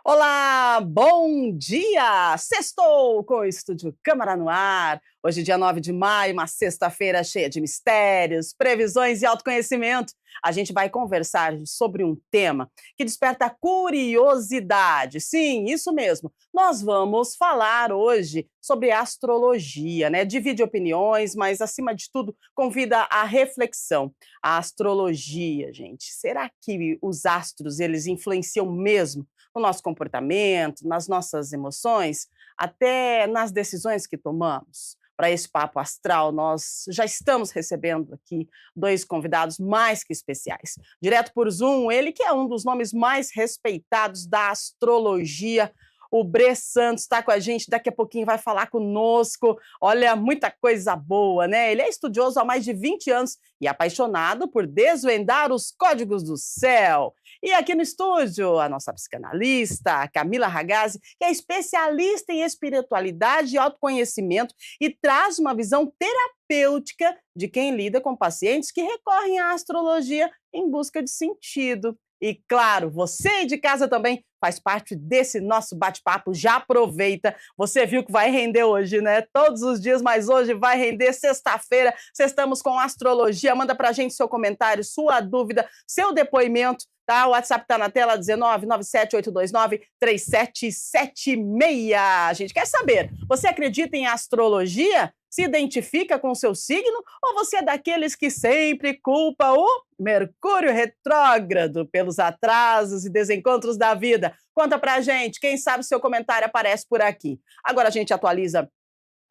Olá, bom dia! Sextou com o Estúdio Câmara no ar. Hoje, dia 9 de maio, uma sexta-feira cheia de mistérios, previsões e autoconhecimento. A gente vai conversar sobre um tema que desperta curiosidade. Sim, isso mesmo. Nós vamos falar hoje sobre astrologia, né? Divide opiniões, mas acima de tudo, convida à reflexão. A astrologia, gente, será que os astros eles influenciam mesmo no nosso comportamento, nas nossas emoções, até nas decisões que tomamos? Para esse papo astral, nós já estamos recebendo aqui dois convidados mais que especiais. Direto por Zoom, ele que é um dos nomes mais respeitados da astrologia, o Brê Santos está com a gente, daqui a pouquinho vai falar conosco. Olha, muita coisa boa, né? Ele é estudioso há mais de 20 anos e apaixonado por desvendar os códigos do céu. E aqui no estúdio, a nossa psicanalista, Camila Ragazzi, que é especialista em espiritualidade e autoconhecimento e traz uma visão terapêutica de quem lida com pacientes que recorrem à astrologia em busca de sentido. E claro, você aí de casa também faz parte desse nosso bate-papo, já aproveita. Você viu que vai render hoje, né? Todos os dias, mas hoje vai render sexta-feira. Estamos com astrologia. Manda pra gente seu comentário, sua dúvida, seu depoimento. Tá? O WhatsApp está na tela, 19 A gente quer saber, você acredita em astrologia? Se identifica com o seu signo? Ou você é daqueles que sempre culpa o Mercúrio retrógrado pelos atrasos e desencontros da vida? Conta pra gente, quem sabe seu comentário aparece por aqui. Agora a gente atualiza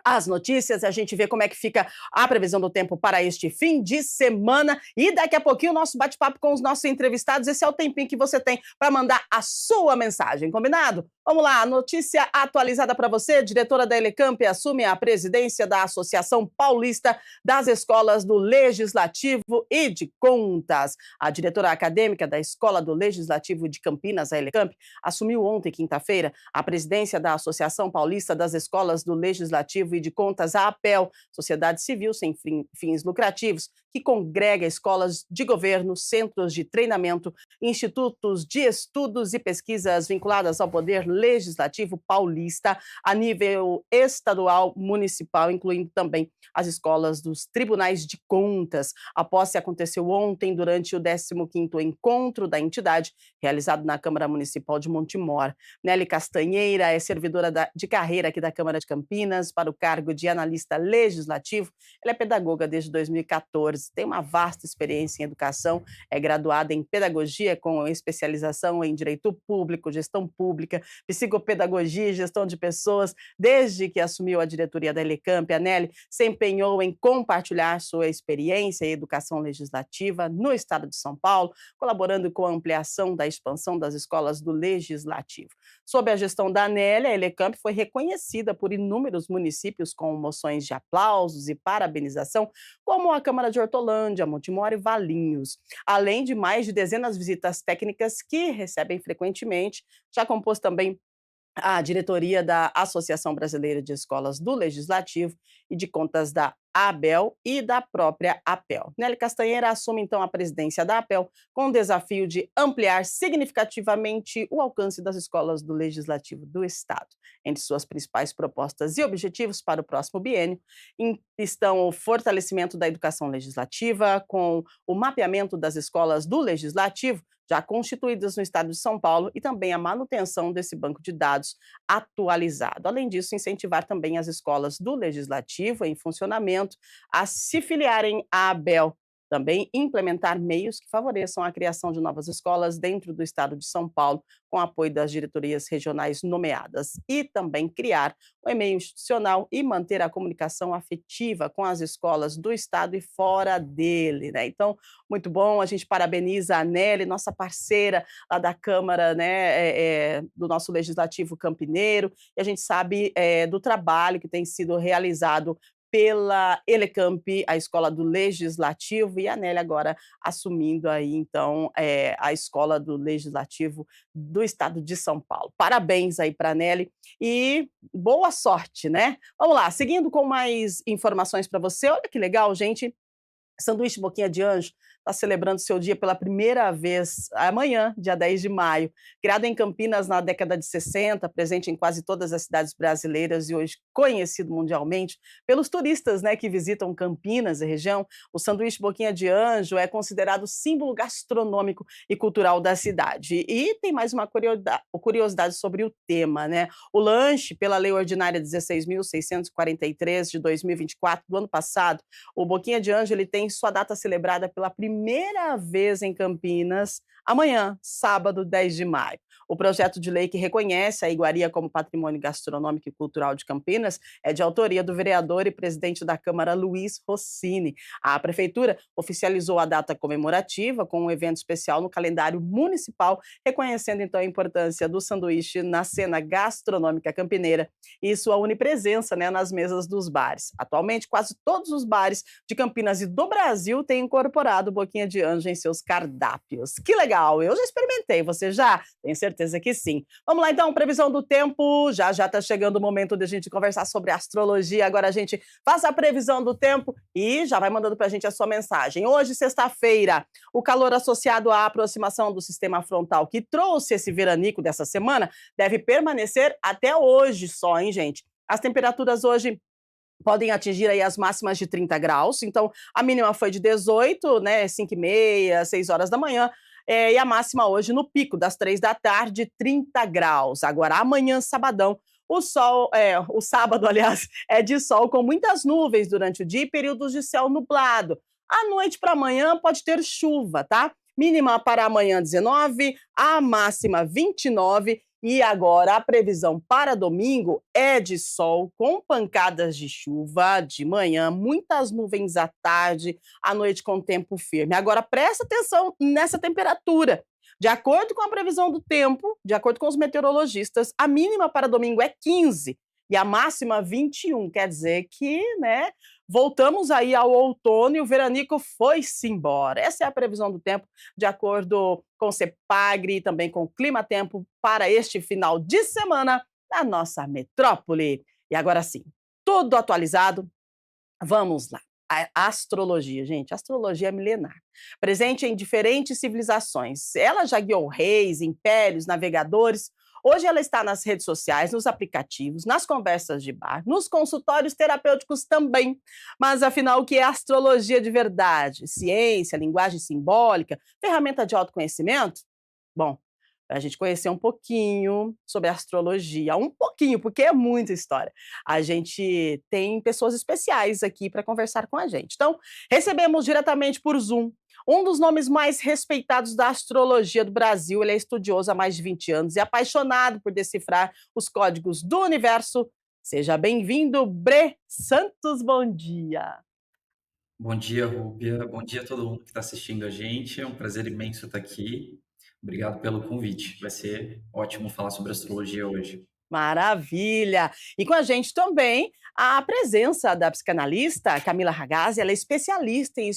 as notícias, a gente vê como é que fica a previsão do tempo para este fim de semana e daqui a pouquinho o nosso bate-papo com os nossos entrevistados. Esse é o tempinho que você tem para mandar a sua mensagem, combinado? Vamos lá, notícia atualizada para você. Diretora da Elecamp assume a presidência da Associação Paulista das Escolas do Legislativo e de Contas. A diretora acadêmica da Escola do Legislativo de Campinas, a Elecamp, assumiu ontem, quinta-feira, a presidência da Associação Paulista das Escolas do Legislativo e de Contas, a APEL, Sociedade Civil Sem Fins Lucrativos, que congrega escolas de governo, centros de treinamento, institutos de estudos e pesquisas vinculadas ao Poder Legislativo Paulista a nível estadual, municipal, incluindo também as escolas dos tribunais de contas. A posse aconteceu ontem durante o 15º encontro da entidade, realizado na Câmara Municipal de Montemor. Nelly Castanheira é servidora de carreira aqui da Câmara de Campinas para o cargo de analista legislativo. Ela é pedagoga desde 2014, tem uma vasta experiência em educação, é graduada em pedagogia com especialização em direito público, gestão pública, psicopedagogia e gestão de pessoas. Desde que assumiu a diretoria da Elecamp, a Nelly se empenhou em compartilhar sua experiência em educação legislativa no estado de São Paulo, colaborando com a ampliação da expansão das escolas do Legislativo. Sob a gestão da Nelly, a Elecamp foi reconhecida por inúmeros municípios com moções de aplausos e parabenização, como a Câmara de Hortolândia, Montemor e Valinhos, além de mais de dezenas de visitas técnicas que recebem frequentemente. Já compôs também a diretoria da Associação Brasileira de Escolas do Legislativo e de Contas da ABEL e da própria APEL. Nelly Castanheira assume então a presidência da APEL com o desafio de ampliar significativamente o alcance das escolas do Legislativo do Estado. Entre suas principais propostas e objetivos para o próximo biênio estão o fortalecimento da educação legislativa, com o mapeamento das escolas do Legislativo já constituídas no estado de São Paulo e também a manutenção desse banco de dados atualizado. Além disso, incentivar também as escolas do Legislativo em funcionamento a se filiarem à ABEL. Também implementar meios que favoreçam a criação de novas escolas dentro do estado de São Paulo, com apoio das diretorias regionais nomeadas. E também criar o e-mail institucional e manter a comunicação afetiva com as escolas do estado e fora dele, né? Então, muito bom, a gente parabeniza a Nelly, nossa parceira lá da Câmara, né, do nosso Legislativo Campineiro, e a gente sabe do trabalho que tem sido realizado pela Elecamp, a Escola do Legislativo, e a Nelly agora assumindo aí, então, a Escola do Legislativo do Estado de São Paulo. Parabéns aí para a Nelly e boa sorte, né? Vamos lá, seguindo com mais informações para você. Olha que legal, gente. Sanduíche Boquinha de Anjo está celebrando seu dia pela primeira vez amanhã, dia 10 de maio. Criado em Campinas na década de 60, presente em quase todas as cidades brasileiras e hoje conhecido mundialmente pelos turistas, né, que visitam Campinas e região, o sanduíche Boquinha de Anjo é considerado símbolo gastronômico e cultural da cidade. E tem mais uma curiosidade sobre o tema, né? O lanche, pela Lei Ordinária 16.643 de 2024, do ano passado, o Boquinha de Anjo ele tem sua data celebrada pela primeira vez em Campinas, amanhã, sábado, 10 de maio. O projeto de lei que reconhece a iguaria como patrimônio gastronômico e cultural de Campinas é de autoria do vereador e presidente da Câmara, Luiz Rossini. A prefeitura oficializou a data comemorativa com um evento especial no calendário municipal, reconhecendo então a importância do sanduíche na cena gastronômica campineira e sua onipresença, né, nas mesas dos bares. Atualmente, quase todos os bares de Campinas e do Brasil têm incorporado Boquinha de Anjo em seus cardápios. Que legal! Eu já experimentei, você já? Tenho certeza que sim. Vamos lá então, previsão do tempo. Já já está chegando o momento de a gente conversar sobre astrologia. Agora a gente faz a previsão do tempo e já vai mandando para a gente a sua mensagem. Hoje, sexta-feira, o calor associado à aproximação do sistema frontal que trouxe esse veranico dessa semana deve permanecer até hoje só, hein, gente? As temperaturas hoje podem atingir aí as máximas de 30 graus, então a mínima foi de 18, né, 5h30, 6 horas da manhã, e a máxima hoje no pico das 3 da tarde, 30 graus. Agora, amanhã, sabadão, o sábado, aliás, é de sol com muitas nuvens durante o dia e períodos de céu nublado. À noite para amanhã pode ter chuva, tá? Mínima para amanhã 19, a máxima 29. E agora a previsão para domingo é de sol com pancadas de chuva de manhã, muitas nuvens à tarde, à noite com tempo firme. Agora presta atenção nessa temperatura. De acordo com a previsão do tempo, de acordo com os meteorologistas, a mínima para domingo é 15 e a máxima 21. Quer dizer que, né, voltamos aí ao outono e o veranico foi-se embora. Essa é a previsão do tempo, de acordo com o CEPAGRI e também com o Clima Tempo para este final de semana na nossa metrópole. E agora sim, tudo atualizado. Vamos lá. A astrologia, gente, a astrologia é milenar, presente em diferentes civilizações. Ela já guiou reis, impérios, navegadores. Hoje ela está nas redes sociais, nos aplicativos, nas conversas de bar, nos consultórios terapêuticos também. Mas afinal, o que é astrologia de verdade? Ciência, linguagem simbólica, ferramenta de autoconhecimento? Bom, para a gente conhecer um pouquinho sobre astrologia, um pouquinho, porque é muita história. A gente tem pessoas especiais aqui para conversar com a gente. Então, recebemos diretamente por Zoom um dos nomes mais respeitados da astrologia do Brasil. Ele é estudioso há mais de 20 anos e apaixonado por decifrar os códigos do universo. Seja bem-vindo, Bre Santos, bom dia. Bom dia, Rúbia. Bom dia a todo mundo que está assistindo a gente. É um prazer imenso estar aqui. Obrigado pelo convite. Vai ser ótimo falar sobre astrologia hoje. Maravilha! E com a gente também a presença da psicanalista Camila Ragazzi. Ela é especialista em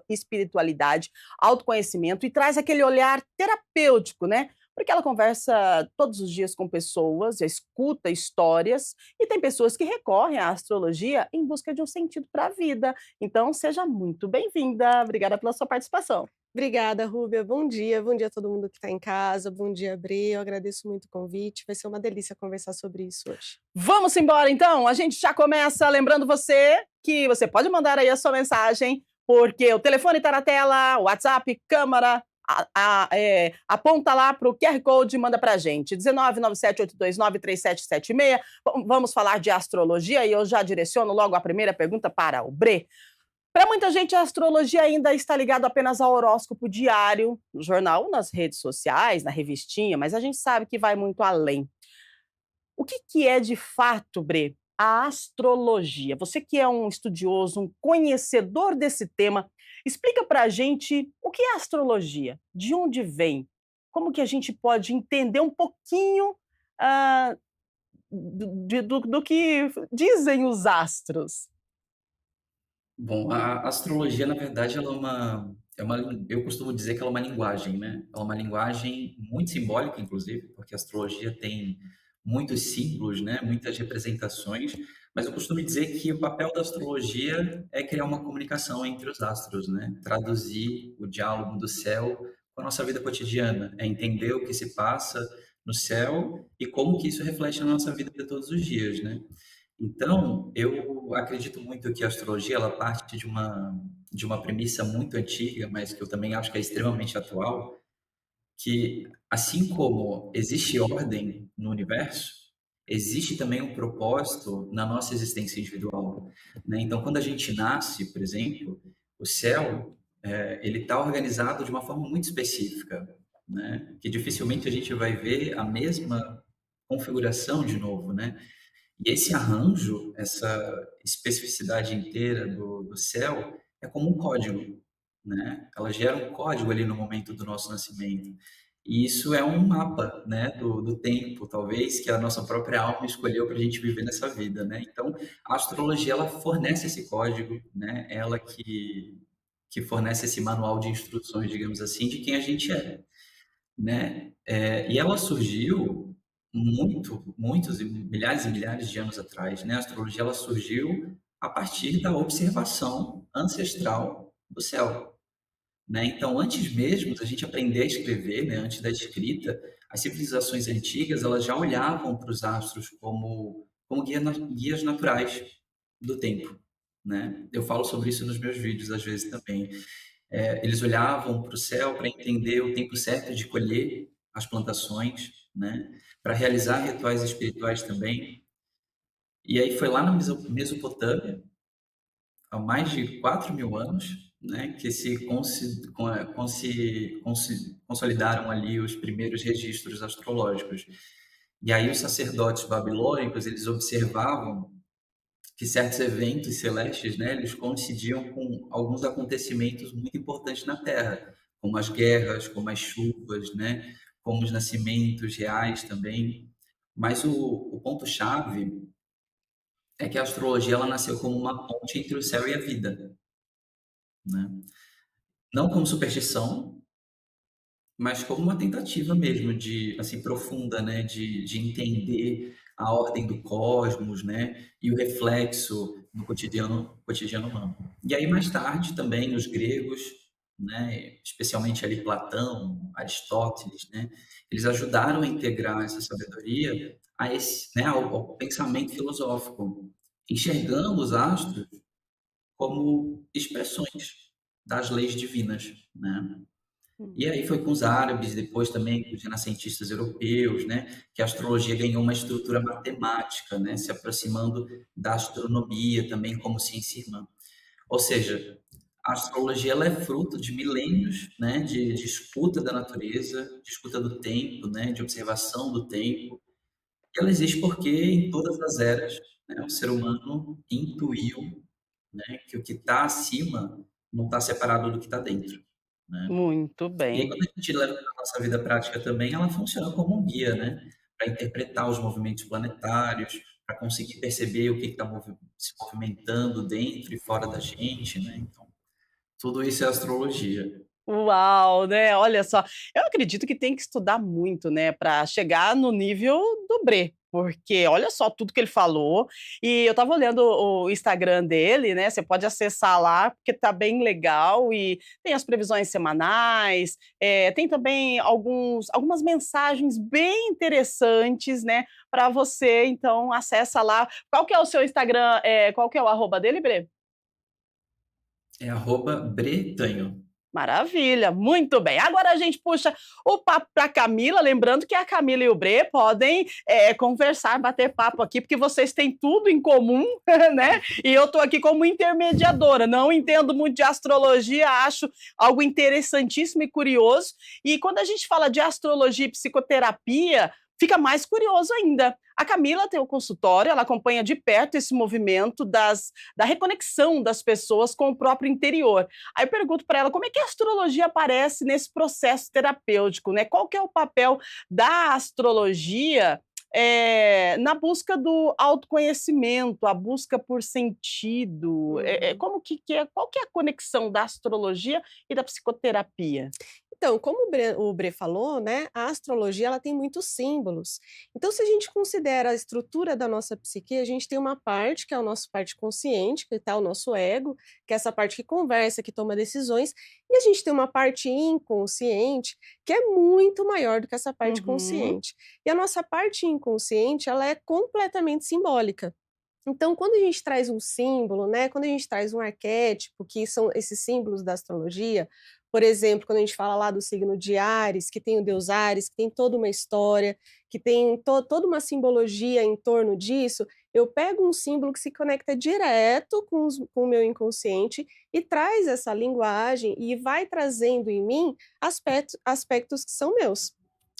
espiritualidade, autoconhecimento e traz aquele olhar terapêutico, né? Porque ela conversa todos os dias com pessoas, escuta histórias e tem pessoas que recorrem à astrologia em busca de um sentido para a vida. Então, seja muito bem-vinda. Obrigada pela sua participação. Obrigada, Rúbia. Bom dia a todo mundo que está em casa. Bom dia, Bre. Eu agradeço muito o convite. Vai ser uma delícia conversar sobre isso hoje. Vamos embora, então? A gente já começa lembrando você que você pode mandar aí a sua mensagem, porque o telefone está na tela, o WhatsApp, câmara, aponta lá para o QR Code e manda para a gente. 19978293776. Vamos falar de astrologia e eu já direciono logo a primeira pergunta para o Bre. Para muita gente, a astrologia ainda está ligada apenas ao horóscopo diário, no jornal, nas redes sociais, na revistinha, mas a gente sabe que vai muito além. O que é de fato, Bre, a astrologia? Você que é um estudioso, um conhecedor desse tema, explica para a gente o que é astrologia, de onde vem, como que a gente pode entender um pouquinho ah, do que dizem os astros. Bom, a astrologia, na verdade, ela eu costumo dizer que ela é uma linguagem, né? Ela é uma linguagem muito simbólica, inclusive, porque a astrologia tem muitos símbolos, né? Muitas representações, mas eu costumo dizer que o papel da astrologia é criar uma comunicação entre os astros, né? Traduzir o diálogo do céu com a nossa vida cotidiana, é entender o que se passa no céu e como que isso reflete na nossa vida todos os dias, né? Então, eu acredito muito que a astrologia ela parte de uma premissa muito antiga, mas que eu também acho que é extremamente atual, que assim como existe ordem no universo, existe também um propósito na nossa existência individual, né? Então, quando a gente nasce, por exemplo, o céu, ele está organizado de uma forma muito específica, né? Que dificilmente a gente vai ver a mesma configuração de novo, né? E esse arranjo, essa especificidade inteira do céu, é como um código, né? Ela gera um código ali no momento do nosso nascimento. E isso é um mapa, né, do tempo, talvez, que a nossa própria alma escolheu para a gente viver nessa vida, né? Então, a astrologia, ela fornece esse código, né? Ela que fornece esse manual de instruções, digamos assim, de quem a gente é, né? E ela surgiu muitos e milhares de anos atrás, né? A astrologia ela surgiu a partir da observação ancestral do céu, né? Então, antes mesmo da gente aprender a escrever, né? Antes da escrita, as civilizações antigas elas já olhavam para os astros como guias naturais do tempo, né? Eu falo sobre isso nos meus vídeos às vezes também. Eles olhavam para o céu para entender o tempo certo de colher as plantações, né? Para realizar rituais espirituais também. E aí foi lá na Mesopotâmia, há mais de 4.000 anos, né, que consolidaram ali os primeiros registros astrológicos. E aí os sacerdotes babilônicos, eles observavam que certos eventos celestes, né, eles coincidiam com alguns acontecimentos muito importantes na Terra, como as guerras, como as chuvas, né, como os nascimentos reais também. Mas o ponto-chave é que a astrologia ela nasceu como uma ponte entre o céu e a vida, né? Não como superstição, mas como uma tentativa mesmo de, assim, profunda, né, de entender a ordem do cosmos, né, e o reflexo no cotidiano humano. E aí, mais tarde, também, os gregos, né, especialmente ali Platão, Aristóteles, né, eles ajudaram a integrar essa sabedoria a esse, né, ao pensamento filosófico, enxergando os astros como expressões das leis divinas, né? Hum. E aí foi com os árabes, depois também com os renascentistas europeus, né, que a astrologia ganhou uma estrutura matemática, né, se aproximando da astronomia também como ciência irmã. Ou seja, a astrologia ela é fruto de milênios, né, de escuta da natureza, de escuta do tempo, né, de observação do tempo. E ela existe porque em todas as eras, né, o ser humano intuiu, né, que o que está acima não está separado do que está dentro, né? Muito E aí, bem. quando a gente leva para a nossa vida prática também, ela funciona como um guia, né? Para interpretar os movimentos planetários, para conseguir perceber o que está se movimentando dentro e fora da gente, né? Então, tudo isso é astrologia. Uau, né, olha só, eu acredito que tem que estudar muito, né, para chegar no nível do Brê, porque olha só tudo que ele falou, e eu estava olhando o Instagram dele, né, você pode acessar lá, porque tá bem legal e tem as previsões semanais, tem também algumas mensagens bem interessantes, né, para você, então acessa lá. Qual que é o seu Instagram, qual que é o arroba dele, Brê? É @bretanho. Maravilha, muito bem. Agora a gente puxa o papo para Camila, lembrando que a Camila e o Brê podem conversar, bater papo aqui, porque vocês têm tudo em comum, né? E eu estou aqui como intermediadora, não entendo muito de astrologia, acho algo interessantíssimo e curioso. E quando a gente fala de astrologia e psicoterapia, fica mais curioso ainda. A Camila tem o consultório, ela acompanha de perto esse movimento da reconexão das pessoas com o próprio interior. Aí eu pergunto para ela como é que a astrologia aparece nesse processo terapêutico, né? Qual que é o papel da astrologia na busca do autoconhecimento, a busca por sentido? Uhum. Como que é, qual que é a conexão da astrologia e da psicoterapia? Então, como o Bre falou, né, a astrologia ela tem muitos símbolos. Então, se a gente considera a estrutura da nossa psique, a gente tem uma parte que é a nossa parte consciente, que está o nosso ego, que é essa parte que conversa, que toma decisões, e a gente tem uma parte inconsciente, que é muito maior do que essa parte Uhum, consciente. E a nossa parte inconsciente, ela é completamente simbólica. Então, quando a gente traz um símbolo, né, quando a gente traz um arquétipo, que são esses símbolos da astrologia, por exemplo, quando a gente fala lá do signo de Áries, que tem o deus Áries, que tem toda uma história, que tem toda uma simbologia em torno disso, eu pego um símbolo que se conecta direto com o meu inconsciente e traz essa linguagem e vai trazendo em mim aspectos que são meus.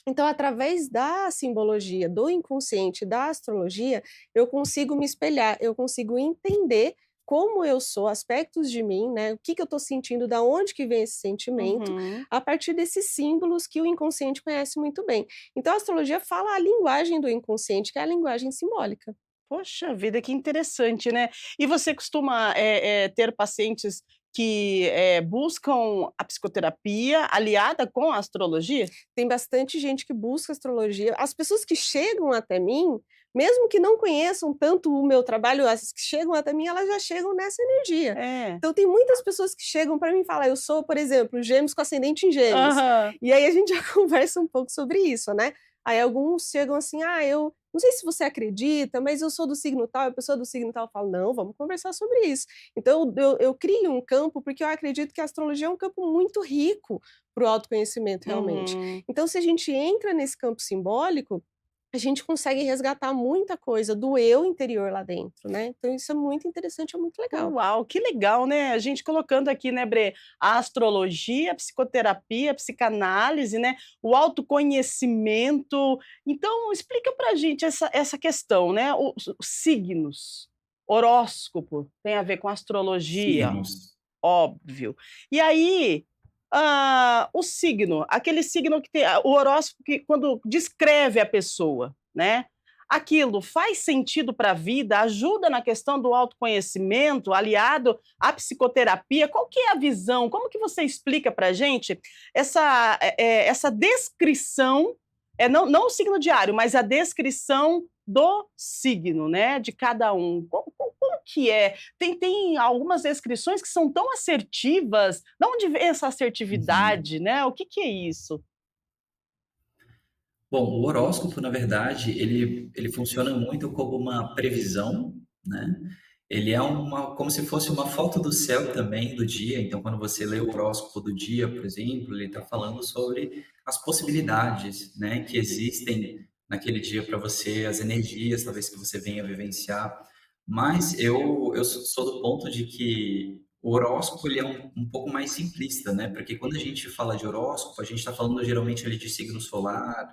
Então, através da simbologia, do inconsciente, da astrologia, eu consigo me espelhar, eu consigo entender como eu sou, aspectos de mim, né? O que que eu estou sentindo, da onde que vem esse sentimento, uhum. a partir desses símbolos que o inconsciente conhece muito bem. Então, a astrologia fala a linguagem do inconsciente, que é a linguagem simbólica. Poxa vida, que interessante, né. E você costuma, ter pacientes que, buscam a psicoterapia aliada com a astrologia? Tem bastante gente que busca astrologia. As pessoas que chegam até mim, mesmo que não conheçam tanto o meu trabalho, as que chegam até mim, elas já chegam nessa energia. É. Então tem muitas pessoas que chegam para mim e falam: "Eu sou, por exemplo, Gêmeos com ascendente em Gêmeos". Aham. E aí a gente já conversa um pouco sobre isso, né. Aí alguns chegam assim: "Ah, eu não sei se você acredita, mas eu sou do signo tal", a pessoa do signo tal, eu falo: "Não, vamos conversar sobre isso". Então eu crio um campo, porque eu acredito que a astrologia é um campo muito rico para o autoconhecimento, realmente. Uhum. Então, se a gente entra nesse campo simbólico, a gente consegue resgatar muita coisa do eu interior lá dentro, né. Então isso é muito interessante, é muito legal. Uau, que legal, né, a gente colocando aqui, né, Bre, a astrologia, a psicoterapia, a psicanálise, né, o autoconhecimento. Então explica pra gente essa questão, né, os signos, horóscopo, tem a ver com astrologia, Signos. óbvio. E aí, o signo, aquele signo que tem o horóscopo que quando descreve a pessoa, né, aquilo faz sentido para a vida, ajuda na questão do autoconhecimento, aliado à psicoterapia? Qual que é a visão? Como que você explica pra gente essa descrição, não o signo diário, mas a descrição do signo, né, de cada um. Como que é? Tem algumas descrições que são tão assertivas, de onde vem essa Uhum. assertividade, né, o que que é isso? Bom, o horóscopo, na verdade, ele funciona muito como uma previsão, né? Ele é como se fosse uma foto do céu também do dia. Então, quando você lê o horóscopo do dia, por exemplo, ele está falando sobre as possibilidades, né, que existem naquele dia para você, as energias, talvez que você venha vivenciar. Mas eu sou do ponto de que o horóscopo ele é um pouco mais simplista, né? Porque quando a gente fala de horóscopo, a gente está falando geralmente ali de signo solar,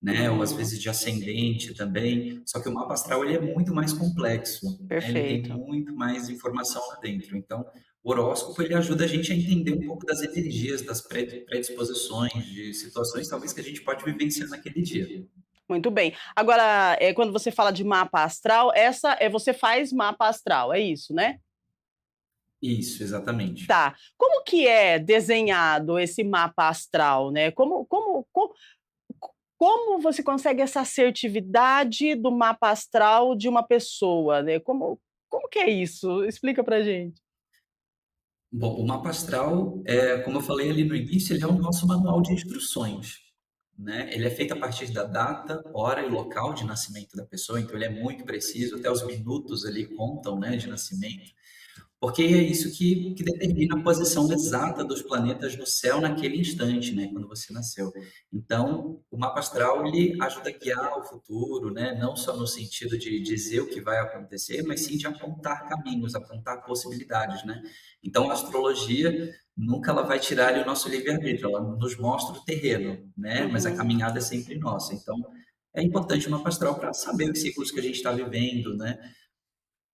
né? Ou às Uhum, vezes de ascendente também. Só que o mapa astral ele é muito mais complexo, né? Ele tem perfeito. muito mais informação lá dentro. Então, o horóscopo ele ajuda a gente a entender um pouco das energias, das predisposições, de situações talvez que a gente pode vivenciar naquele dia. Muito bem. Agora, quando você fala de mapa astral, você faz mapa astral, é isso, né? Isso, exatamente. Tá. Como que é desenhado esse mapa astral, né? Como você consegue essa assertividade do mapa astral de uma pessoa, né? Como que é isso? Explica pra gente. Bom, o mapa astral, como eu falei ali no início, ele é o nosso manual de instruções, né? Ele é feito a partir da data, hora e local de nascimento da pessoa, então ele é muito preciso, até os minutos ali contam, né, de nascimento. Porque é isso que determina a posição exata dos planetas no céu naquele instante, né, quando você nasceu. Então, o mapa astral ele ajuda a guiar o futuro, né, não só no sentido de dizer o que vai acontecer, mas sim de apontar caminhos, apontar possibilidades, né. Então, a astrologia nunca ela vai tirar ali o nosso livre-arbítrio, ela nos mostra o terreno, né, mas a Uhum. caminhada é sempre nossa. Então, é importante o mapa astral para saber os ciclos que a gente está vivendo, né,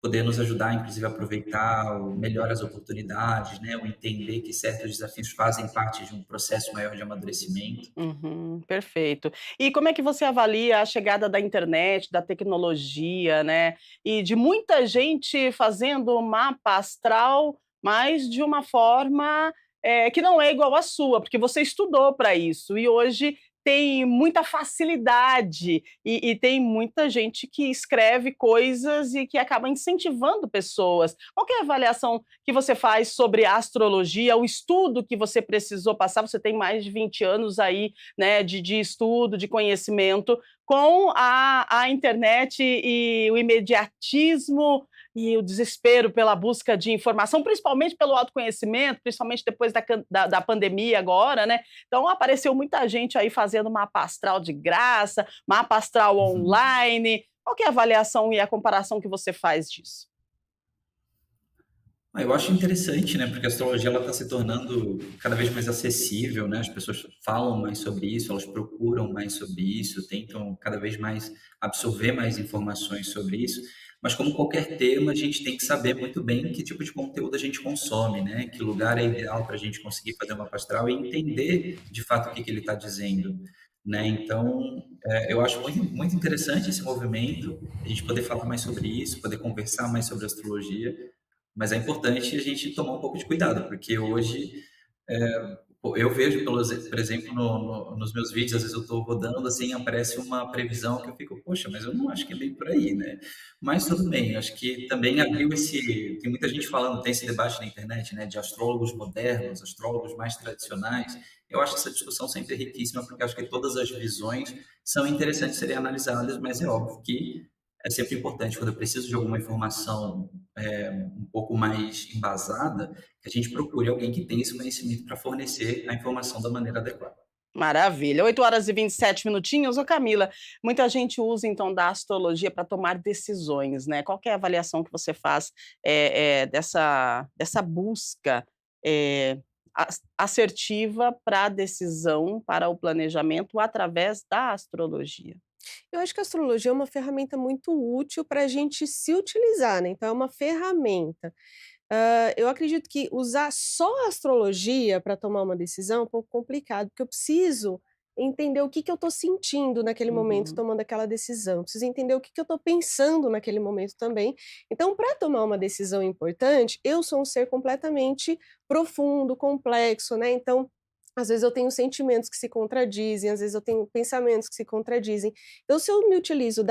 poder nos ajudar, inclusive, a aproveitar melhor as oportunidades, né? O entender que certos desafios fazem parte de um processo maior de amadurecimento. Uhum, perfeito. E como é que você avalia a chegada da internet, da tecnologia, né, e de muita gente fazendo mapa astral, mas de uma forma, que não é igual à sua, porque você estudou para isso e hoje tem muita facilidade e tem muita gente que escreve coisas e que acaba incentivando pessoas. Qual que é a avaliação que você faz sobre a astrologia, o estudo que você precisou passar? Você tem mais de 20 anos aí, né, de estudo, de conhecimento, com a internet e o imediatismo e o desespero pela busca de informação, principalmente pelo autoconhecimento, principalmente depois da pandemia agora, né? Então apareceu muita gente aí fazendo mapa astral de graça, mapa astral Uhum. online. Qual que é a avaliação e a comparação que você faz disso? Eu acho interessante, né? Porque a astrologia ela está se tornando cada vez mais acessível, né? As pessoas falam mais sobre isso, elas procuram mais sobre isso, tentam cada vez mais absorver mais informações sobre isso. Mas como qualquer tema, a gente tem que saber muito bem que tipo de conteúdo a gente consome, né? Que lugar é ideal para a gente conseguir fazer uma pastoral e entender de fato o que ele está dizendo, né? Então, eu acho muito interessante esse movimento, a gente poder falar mais sobre isso, poder conversar mais sobre astrologia, mas é importante a gente tomar um pouco de cuidado, porque hoje eu vejo, por exemplo, nos meus vídeos, às vezes eu estou rodando assim, aparece uma previsão que eu fico, poxa, mas eu não acho que é bem por aí, né? Mas tudo bem, acho que também abriu tem muita gente falando, tem esse debate na internet, né, de astrólogos modernos, astrólogos mais tradicionais. Eu acho essa discussão sempre riquíssima, porque acho que todas as visões são interessantes serem analisadas, mas é óbvio que é sempre importante, quando eu preciso de alguma informação um pouco mais embasada, que a gente procure alguém que tenha esse conhecimento para fornecer a informação da maneira adequada. Maravilha. 8 horas e 27 minutinhos. Ô Camila, muita gente usa então da astrologia para tomar decisões, né? Qual que é a avaliação que você faz dessa busca assertiva para a decisão, para o planejamento através da astrologia? Eu acho que a astrologia é uma ferramenta muito útil para a gente se utilizar, né, então é uma ferramenta. Eu acredito que usar só a astrologia para tomar uma decisão é um pouco complicado, porque eu preciso entender o que que eu estou sentindo naquele momento Uhum. tomando aquela decisão, preciso entender o que que eu estou pensando naquele momento também. Então, para tomar uma decisão importante, eu sou um ser completamente profundo, complexo, né, então às vezes eu tenho sentimentos que se contradizem, às vezes eu tenho pensamentos que se contradizem. Então, se eu me utilizo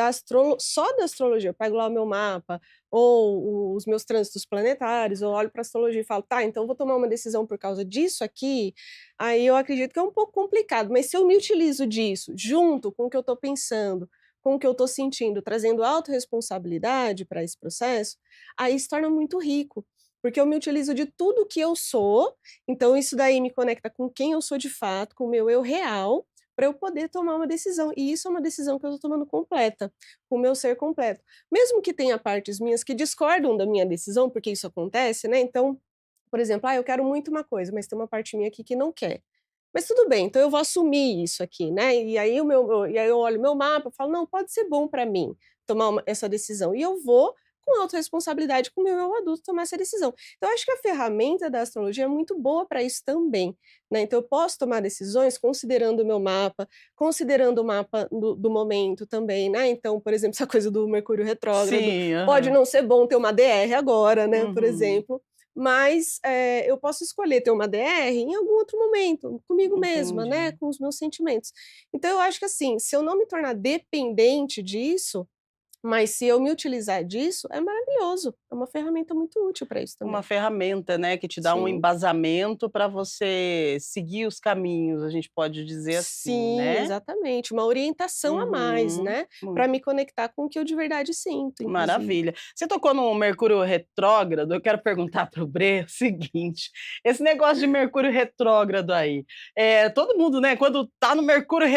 só da astrologia, eu pego lá o meu mapa, ou os meus trânsitos planetários, ou olho para a astrologia e falo, tá, então eu vou tomar uma decisão por causa disso aqui, aí eu acredito que é um pouco complicado. Mas se eu me utilizo disso, junto com o que eu estou pensando, com o que eu estou sentindo, trazendo autorresponsabilidade para esse processo, aí se torna muito rico. Porque eu me utilizo de tudo que eu sou, então isso daí me conecta com quem eu sou de fato, com o meu eu real, para eu poder tomar uma decisão. E isso é uma decisão que eu estou tomando completa, com o meu ser completo. Mesmo que tenha partes minhas que discordam da minha decisão, porque isso acontece, né? Então, por exemplo, eu quero muito uma coisa, mas tem uma parte minha aqui que não quer. Mas tudo bem, então eu vou assumir isso aqui, né? E aí, e aí eu olho o meu mapa, eu falo, não, pode ser bom para mim tomar essa decisão. E eu vou com autorresponsabilidade com o meu eu adulto tomar essa decisão. Então, eu acho que a ferramenta da astrologia é muito boa para isso também, né? Então, eu posso tomar decisões considerando o meu mapa, considerando o mapa do momento também, né? Então, por exemplo, essa coisa do Mercúrio retrógrado, Sim, pode aham. não ser bom ter uma DR agora, né? Por Uhum. exemplo, mas eu posso escolher ter uma DR em algum outro momento, comigo mesma, né? Entendi. Com os meus sentimentos. Então, eu acho que assim, se eu não me tornar dependente disso, mas se eu me utilizar disso, é maravilhoso, é uma ferramenta muito útil para isso Uma também. ferramenta, né, que te dá um Sim. embasamento para você seguir os caminhos, a gente pode dizer assim, Sim, né? exatamente, uma orientação a mais, Uhum. né, para me conectar com o que eu de verdade sinto, inclusive. Maravilha. Você tocou no Mercúrio retrógrado, eu quero perguntar para o Brê o seguinte, esse negócio de Mercúrio retrógrado aí, todo mundo, né, quando tá no Mercúrio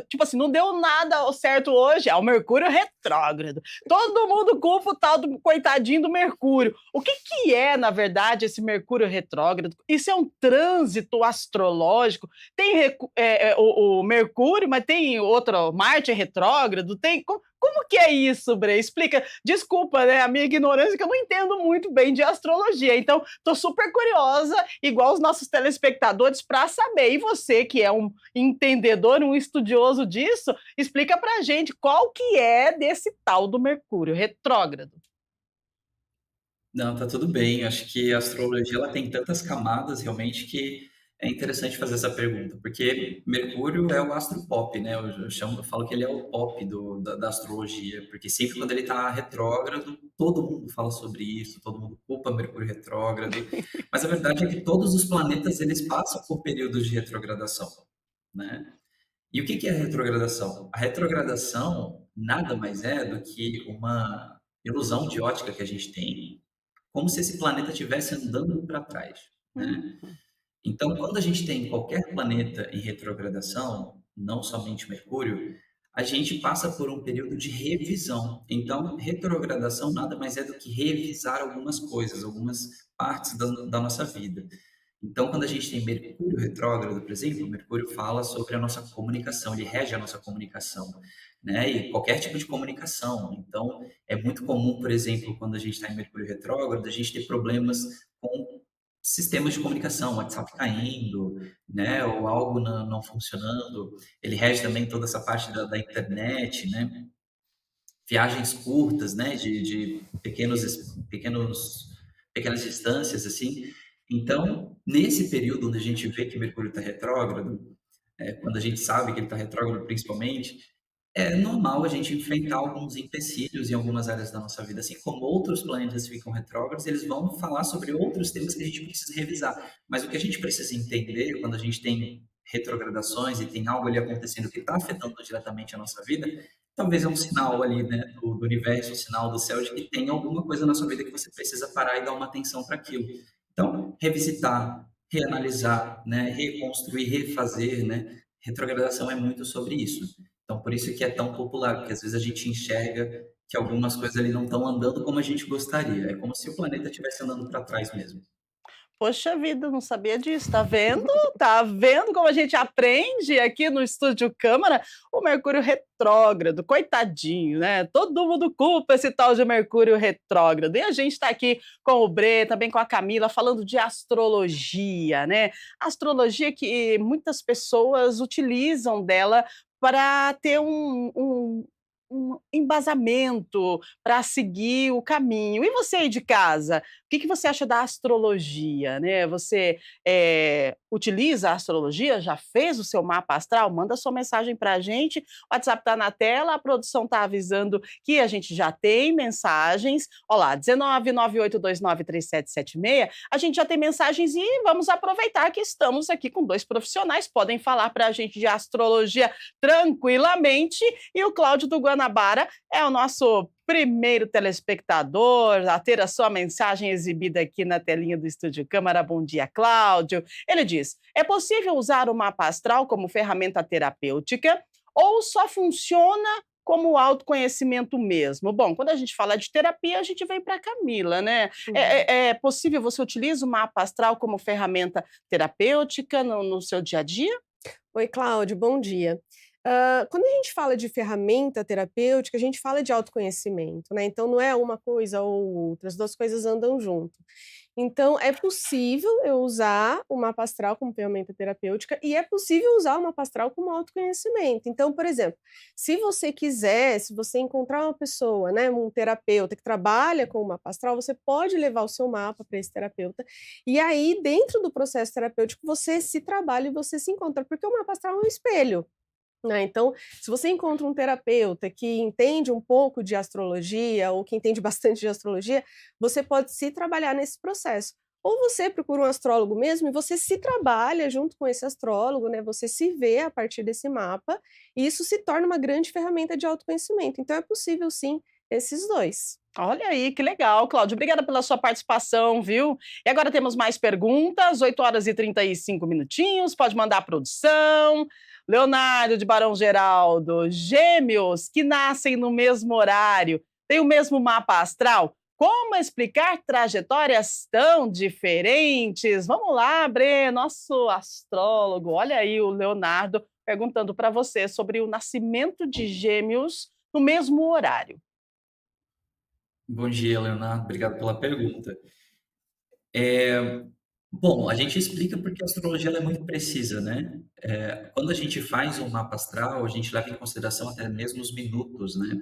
tipo assim, não deu nada ao certo hoje, é o Mercúrio retrógrado. Todo mundo culpa o tal do coitadinho do Mercúrio. O que que é, na verdade, esse Mercúrio retrógrado? Isso é um trânsito astrológico? Tem o Mercúrio, mas tem outro, Marte retrógrado? Tem como que é isso, Bre? Explica. Desculpa, né, a minha ignorância, que eu não entendo muito bem de astrologia. Então, tô super curiosa, igual os nossos telespectadores, para saber. E você, que é um entendedor, um estudioso disso, explica pra gente qual que é desse tal do Mercúrio retrógrado. Não, tá tudo bem. Acho que a astrologia ela tem tantas camadas realmente que é interessante fazer essa pergunta, porque Mercúrio é o astro pop, né? Eu falo que ele é o pop da astrologia, porque sempre quando ele está retrógrado, todo mundo fala sobre isso, todo mundo culpa Mercúrio retrógrado, mas a verdade é que todos os planetas eles passam por períodos de retrogradação, né? E o que que é a retrogradação? A retrogradação nada mais é do que uma ilusão de ótica que a gente tem, como se esse planeta estivesse andando para trás, né? Hum. Então, quando a gente tem qualquer planeta em retrogradação, não somente Mercúrio, a gente passa por um período de revisão. Então, retrogradação nada mais é do que revisar algumas coisas, algumas partes da nossa vida. Então, quando a gente tem Mercúrio retrógrado, por exemplo, Mercúrio fala sobre a nossa comunicação, ele rege a nossa comunicação, né? E qualquer tipo de comunicação. Então, é muito comum, por exemplo, quando a gente está em Mercúrio retrógrado, a gente ter problemas com sistemas de comunicação, WhatsApp caindo, né? Ou algo não funcionando. Ele rege também toda essa parte da internet, né? Viagens curtas, né, de pequenas distâncias, assim. Então, nesse período onde a gente vê que Mercúrio está retrógrado, quando a gente sabe que ele está retrógrado principalmente, é normal a gente enfrentar alguns empecilhos em algumas áreas da nossa vida, assim como outros planetas ficam retrógrados, eles vão falar sobre outros temas que a gente precisa revisar. Mas o que a gente precisa entender quando a gente tem retrogradações e tem algo ali acontecendo que está afetando diretamente a nossa vida, talvez é um sinal ali, né, do universo, um sinal do céu de que tem alguma coisa na sua vida que você precisa parar e dar uma atenção para aquilo. Então, revisitar, reanalisar, né, reconstruir, refazer, né? Retrogradação é muito sobre isso. Então, por isso que é tão popular, porque às vezes a gente enxerga que algumas coisas ali não estão andando como a gente gostaria. É como se o planeta estivesse andando para trás mesmo. Poxa vida, não sabia disso, tá vendo? Tá vendo como a gente aprende aqui no Estúdio Câmara? O Mercúrio retrógrado, coitadinho, né? Todo mundo culpa esse tal de Mercúrio retrógrado. E a gente está aqui com o Brê, também com a Camila, falando de astrologia, né? Astrologia que muitas pessoas utilizam dela para ter um embasamento, para seguir o caminho. E você aí de casa? O que que você acha da astrologia, né? Você, utiliza a astrologia? Já fez o seu mapa astral? Manda sua mensagem para a gente, o WhatsApp está na tela, a produção está avisando que a gente já tem mensagens. Olha lá, 1998293776, a gente já tem mensagens e vamos aproveitar que estamos aqui com 2 profissionais, podem falar para a gente de astrologia tranquilamente, e o Cláudio do Guanabara é o nosso primeiro telespectador a ter a sua mensagem exibida aqui na telinha do Estúdio Câmara. Bom dia, Cláudio. Ele diz: é possível usar o mapa astral como ferramenta terapêutica ou só funciona como autoconhecimento mesmo? Bom, quando a gente fala de terapia, a gente vem para Camila, né? É possível você utiliza o mapa astral como ferramenta terapêutica no seu dia a dia? Oi, Cláudio, bom dia. Quando a gente fala de ferramenta terapêutica, a gente fala de autoconhecimento, né? Então não é uma coisa ou outra, as 2 coisas andam junto. Então é possível eu usar o mapa astral como ferramenta terapêutica e é possível usar o mapa astral como autoconhecimento. Então, por exemplo, se você quiser, se você encontrar uma pessoa, né, um terapeuta que trabalha com o mapa astral, você pode levar o seu mapa para esse terapeuta, e aí dentro do processo terapêutico você se trabalha e você se encontra, porque o mapa astral é um espelho. Né, então, se você encontra um terapeuta que entende um pouco de astrologia ou que entende bastante de astrologia, você pode se trabalhar nesse processo. Ou você procura um astrólogo mesmo e você se trabalha junto com esse astrólogo, né? Você se vê a partir desse mapa e isso se torna uma grande ferramenta de autoconhecimento. Então é possível sim esses 2. Olha aí, que legal, Cláudio. Obrigada pela sua participação, viu? E agora temos mais perguntas, 8h35 minutinhos, pode mandar a produção. Leonardo de Barão Geraldo, gêmeos que nascem no mesmo horário, têm o mesmo mapa astral? Como explicar trajetórias tão diferentes? Vamos lá, Brê, nosso astrólogo. Olha aí o Leonardo perguntando para você sobre o nascimento de gêmeos no mesmo horário. Bom dia, Leonardo. Obrigado pela pergunta. Bom, a gente explica porque a astrologia ela é muito precisa, né? Quando a gente faz um mapa astral, a gente leva em consideração até mesmo os minutos, né?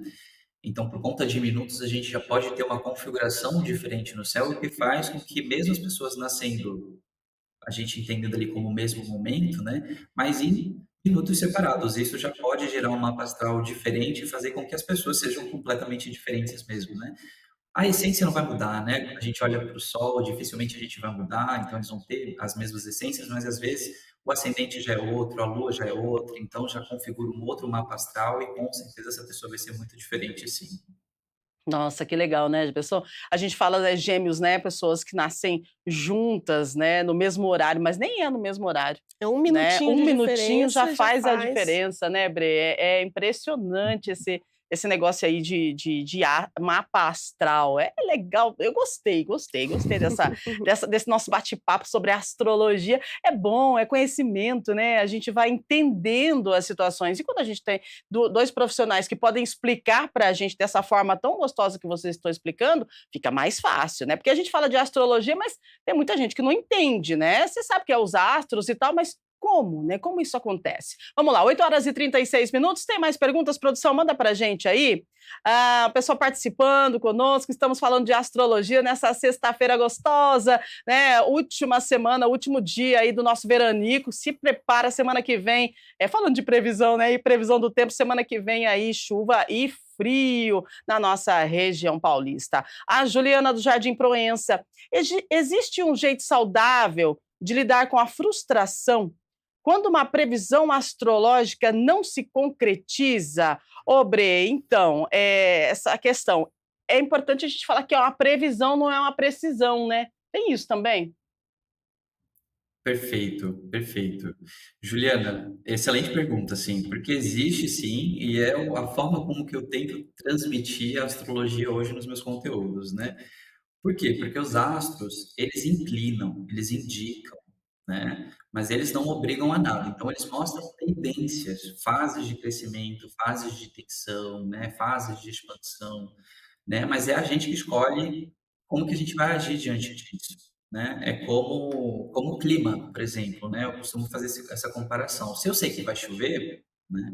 Então, por conta de minutos, a gente já pode ter uma configuração diferente no céu, o que faz com que mesmo as pessoas nascendo, a gente entendendo ali como o mesmo momento, né? Mas em minutos separados, isso já pode gerar um mapa astral diferente e fazer com que as pessoas sejam completamente diferentes mesmo, né? A essência não vai mudar, né? Quando a gente olha para o Sol, dificilmente a gente vai mudar, então eles vão ter as mesmas essências, mas às vezes o ascendente já é outro, a Lua já é outra, então já configura um outro mapa astral e com certeza essa pessoa vai ser muito diferente, sim. Nossa, que legal, né, pessoa a gente fala, gêmeos, né, pessoas que nascem juntas, né, no mesmo horário, mas nem é no mesmo horário, É um né, minutinho um de minutinho já diferença, já faz a faz. diferença, né, Bre, é impressionante esse negócio aí de mapa astral, é legal, eu gostei desse nosso bate-papo sobre astrologia, é bom, é conhecimento, né, a gente vai entendendo as situações, e quando a gente tem 2 profissionais que podem explicar para a gente dessa forma tão gostosa que vocês estão explicando, fica mais fácil, né, porque a gente fala de astrologia, mas tem muita gente que não entende, né, você sabe que é os astros e tal, mas como, né? Como isso acontece? Vamos lá, 8h36, tem mais perguntas? Produção, manda pra gente aí. O pessoal participando conosco, estamos falando de astrologia nessa sexta-feira gostosa, né? Última semana, último dia aí do nosso veranico. Se prepara, semana que vem, falando de previsão, né? E previsão do tempo, semana que vem aí, chuva e frio na nossa região paulista. A Juliana do Jardim Proença, existe um jeito saudável de lidar com a frustração quando uma previsão astrológica não se concretiza? Ô, Bre, então, essa questão, é importante a gente falar que é uma previsão, não é uma precisão, né? Tem isso também? Perfeito, perfeito. Juliana, excelente pergunta, sim, porque existe sim, e é a forma como que eu tento transmitir a astrologia hoje nos meus conteúdos, né? Por quê? Porque os astros, eles inclinam, eles indicam, né? Mas eles não obrigam a nada. Então, eles mostram tendências, fases de crescimento, fases de tensão, né? Fases de expansão, né? Mas é a gente que escolhe como que a gente vai agir diante disso, né? É como o clima, por exemplo, né? Eu costumo fazer essa comparação. Se eu sei que vai chover, né?